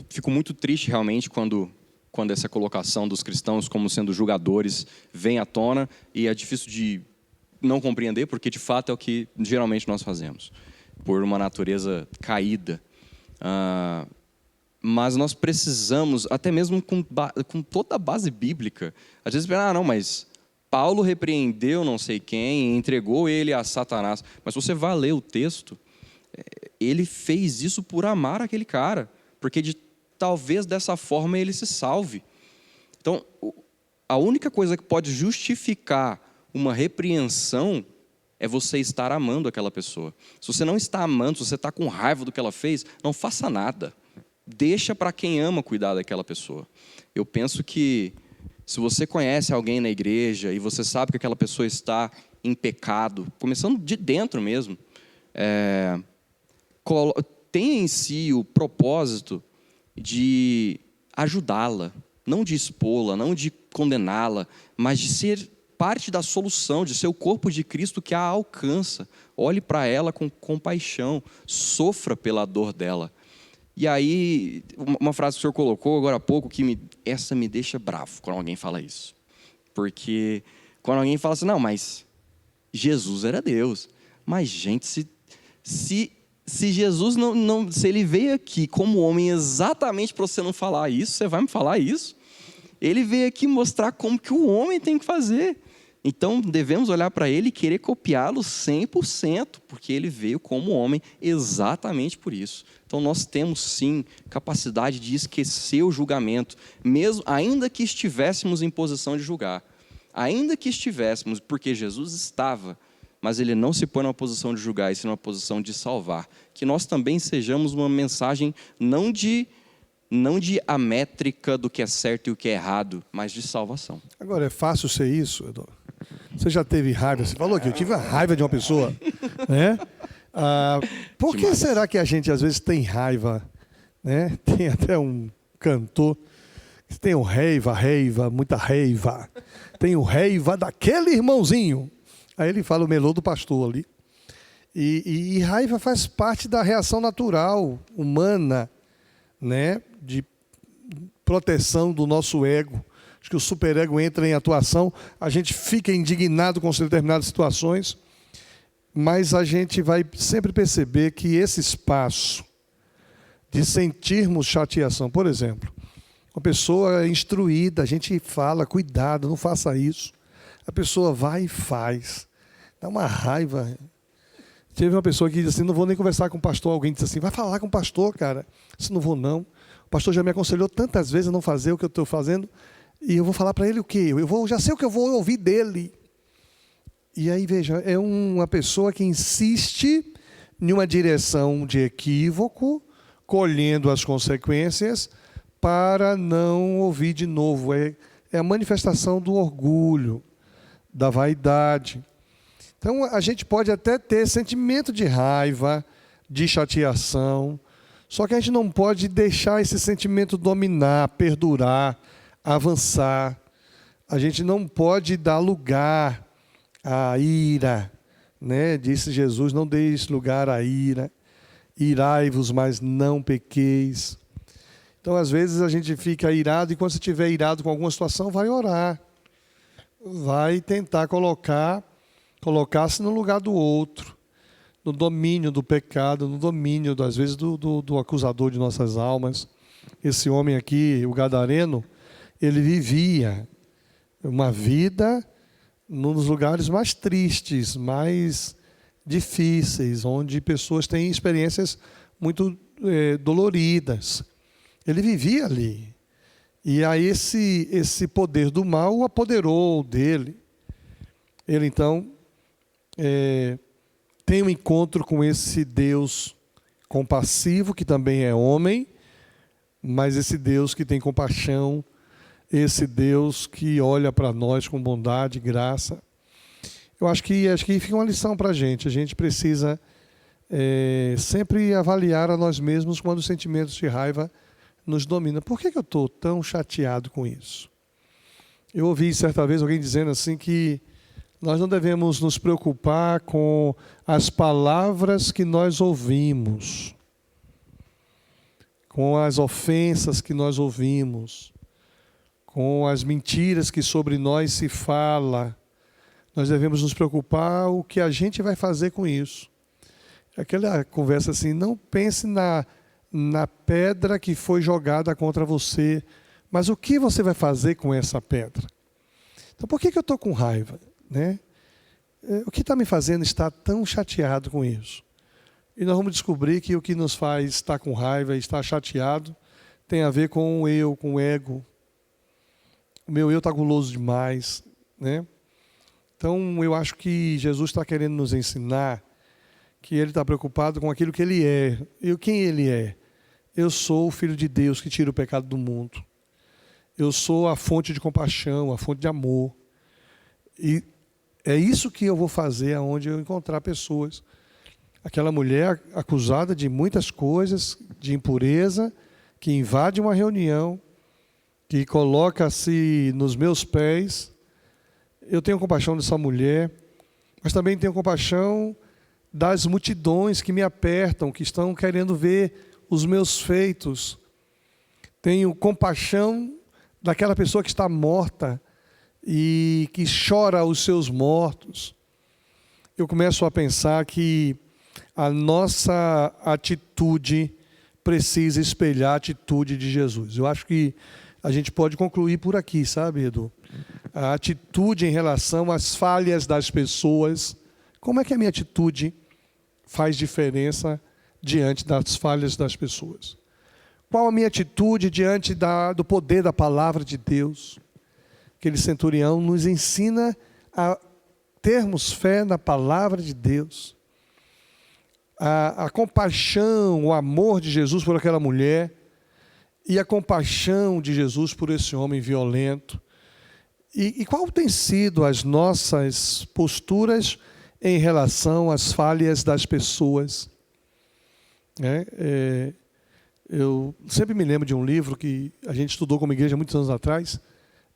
fico muito triste realmente quando essa colocação dos cristãos como sendo julgadores vem à tona, e é difícil de não compreender, porque de fato é o que geralmente nós fazemos, por uma natureza caída. Mas nós precisamos, até mesmo com toda a base bíblica, às vezes, não, mas Paulo repreendeu não sei quem, entregou ele a Satanás. Mas você vai ler o texto, ele fez isso por amar aquele cara, porque talvez dessa forma ele se salve. Então, a única coisa que pode justificar uma repreensão é você estar amando aquela pessoa. Se você não está amando, se você está com raiva do que ela fez, não faça nada. Deixa para quem ama cuidar daquela pessoa. Eu penso que se você conhece alguém na igreja e você sabe que aquela pessoa está em pecado, começando de dentro mesmo, tenha em si o propósito de ajudá-la, não de expô-la, não de condená-la, mas de ser parte da solução, de ser o corpo de Cristo que a alcança. Olhe para ela com compaixão, sofra pela dor dela. E aí, uma frase que o senhor colocou agora há pouco, essa me deixa bravo quando alguém fala isso. Porque quando alguém fala assim, não, mas Jesus era Deus. Mas, gente, se Jesus se ele veio aqui como homem exatamente para você não falar isso, você vai me falar isso? Ele veio aqui mostrar como que o homem tem que fazer. Então, devemos olhar para ele e querer copiá-lo 100%, porque ele veio como homem exatamente por isso. Então, nós temos, sim, capacidade de esquecer o julgamento, mesmo, ainda que estivéssemos em posição de julgar. Ainda que estivéssemos, porque Jesus estava, mas ele não se põe numa posição de julgar, e sim numa posição de salvar. Que nós também sejamos uma mensagem não de a métrica do que é certo e o que é errado, mas de salvação. Agora, é fácil ser isso, Edu? Você já teve raiva? Você falou que eu tive a raiva de uma pessoa, né? Por que será que a gente às vezes tem raiva, né? Tem até um cantor que tem o reiva, muita reiva. Tem o reiva daquele irmãozinho. Aí ele fala o melô do pastor ali. E raiva faz parte da reação natural, humana, né? De proteção do nosso ego. Acho que o superego entra em atuação, a gente fica indignado com determinadas situações, mas a gente vai sempre perceber que esse espaço de sentirmos chateação, por exemplo, uma pessoa instruída, a gente fala, cuidado, não faça isso. A pessoa vai e faz. Dá uma raiva. Teve uma pessoa que disse assim, não vou nem conversar com o pastor. Alguém disse assim, vai falar com o pastor, cara. Eu disse, não vou não. O pastor já me aconselhou tantas vezes a não fazer o que eu estou fazendo. E eu vou falar para ele o quê? Já sei o que eu vou ouvir dele. E aí, veja, é uma pessoa que insiste em uma direção de equívoco, colhendo as consequências, para não ouvir de novo. É a manifestação do orgulho, da vaidade. Então, a gente pode até ter sentimento de raiva, de chateação, só que a gente não pode deixar esse sentimento dominar, perdurar, avançar. A gente não pode dar lugar à ira, né? Disse Jesus, não deis lugar à ira. Irai-vos, mas não pequeis. Então, às vezes, a gente fica irado, e quando você estiver irado com alguma situação, vai orar. Vai tentar colocar-se no lugar do outro, no domínio do pecado, no domínio, às vezes, do acusador de nossas almas. Esse homem aqui, o gadareno, ele vivia uma vida num dos lugares mais tristes, mais difíceis, onde pessoas têm experiências muito doloridas. Ele vivia ali. E aí esse poder do mal o apoderou dele. Ele então tem um encontro com esse Deus compassivo, que também é homem, mas esse Deus que tem compaixão, esse Deus que olha para nós com bondade e graça. Eu acho que fica uma lição para a gente. A gente precisa sempre avaliar a nós mesmos quando os sentimentos de raiva nos dominam. Por que eu estou tão chateado com isso? Eu ouvi certa vez alguém dizendo assim que nós não devemos nos preocupar com as palavras que nós ouvimos, com as ofensas que nós ouvimos, com as mentiras que sobre nós se fala. Nós devemos nos preocupar o que a gente vai fazer com isso. Aquela conversa assim, não pense na pedra que foi jogada contra você, mas o que você vai fazer com essa pedra? Então, por que eu estou com raiva? Né? O que está me fazendo estar tão chateado com isso? E nós vamos descobrir que o que nos faz estar com raiva e estar chateado tem a ver com o eu, com o ego. O meu eu está guloso demais, né? Então, eu acho que Jesus está querendo nos ensinar que Ele está preocupado com aquilo que Ele é. E quem Ele é? Eu sou o Filho de Deus que tira o pecado do mundo. Eu sou a fonte de compaixão, a fonte de amor. E é isso que eu vou fazer aonde eu encontrar pessoas. Aquela mulher acusada de muitas coisas, de impureza, que invade uma reunião, que coloca-se nos meus pés. Eu tenho compaixão dessa mulher, mas também tenho compaixão das multidões que me apertam, que estão querendo ver os meus feitos. Tenho compaixão daquela pessoa que está morta e que chora os seus mortos. Eu começo a pensar que a nossa atitude precisa espelhar a atitude de Jesus. Eu acho que a gente pode concluir por aqui, sabe, Edu? A atitude em relação às falhas das pessoas. Como é que a minha atitude faz diferença diante das falhas das pessoas? Qual a minha atitude diante do poder da palavra de Deus? Aquele centurião nos ensina a termos fé na palavra de Deus. A compaixão, o amor de Jesus por aquela mulher e a compaixão de Jesus por esse homem violento. E qual tem sido as nossas posturas em relação às falhas das pessoas? Eu sempre me lembro de um livro que a gente estudou como igreja muitos anos atrás,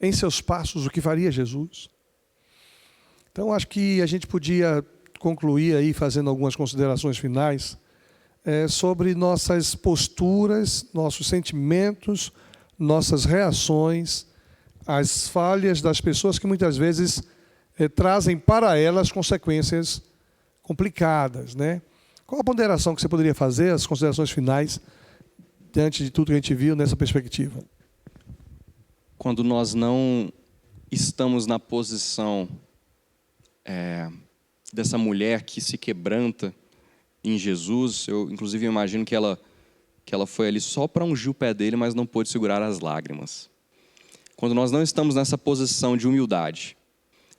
Em Seus Passos, o que faria Jesus? Então, acho que a gente podia concluir aí fazendo algumas considerações finais sobre nossas posturas, nossos sentimentos, nossas reações, as falhas das pessoas que muitas vezes trazem para elas consequências complicadas, né? Qual a ponderação que você poderia fazer, as considerações finais, diante de tudo que a gente viu nessa perspectiva? Quando nós não estamos na posição dessa mulher que se quebranta em Jesus, eu inclusive imagino que ela foi ali só para ungir o pé dele, mas não pôde segurar as lágrimas. Quando nós não estamos nessa posição de humildade,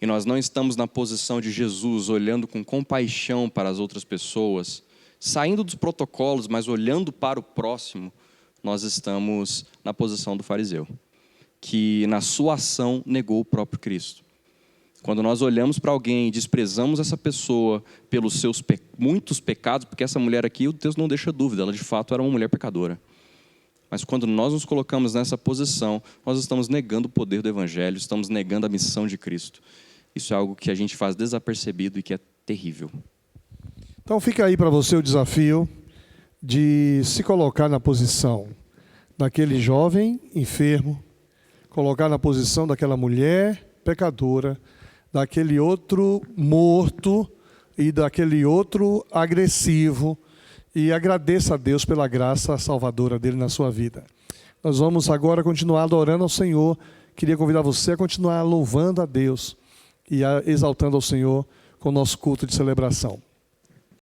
e nós não estamos na posição de Jesus, olhando com compaixão para as outras pessoas, saindo dos protocolos, mas olhando para o próximo, nós estamos na posição do fariseu, que na sua ação negou o próprio Cristo. Quando nós olhamos para alguém e desprezamos essa pessoa pelos seus muitos pecados, porque essa mulher aqui, o texto não deixa dúvida, ela de fato era uma mulher pecadora. Mas quando nós nos colocamos nessa posição, nós estamos negando o poder do Evangelho, estamos negando a missão de Cristo. Isso é algo que a gente faz desapercebido e que é terrível. Então fica aí para você o desafio de se colocar na posição daquele jovem enfermo, colocar na posição daquela mulher pecadora, daquele outro morto e daquele outro agressivo, e agradeça a Deus pela graça salvadora dele na sua vida. Nós vamos agora continuar adorando ao Senhor. Queria convidar você a continuar louvando a Deus e exaltando ao Senhor com o nosso culto de celebração.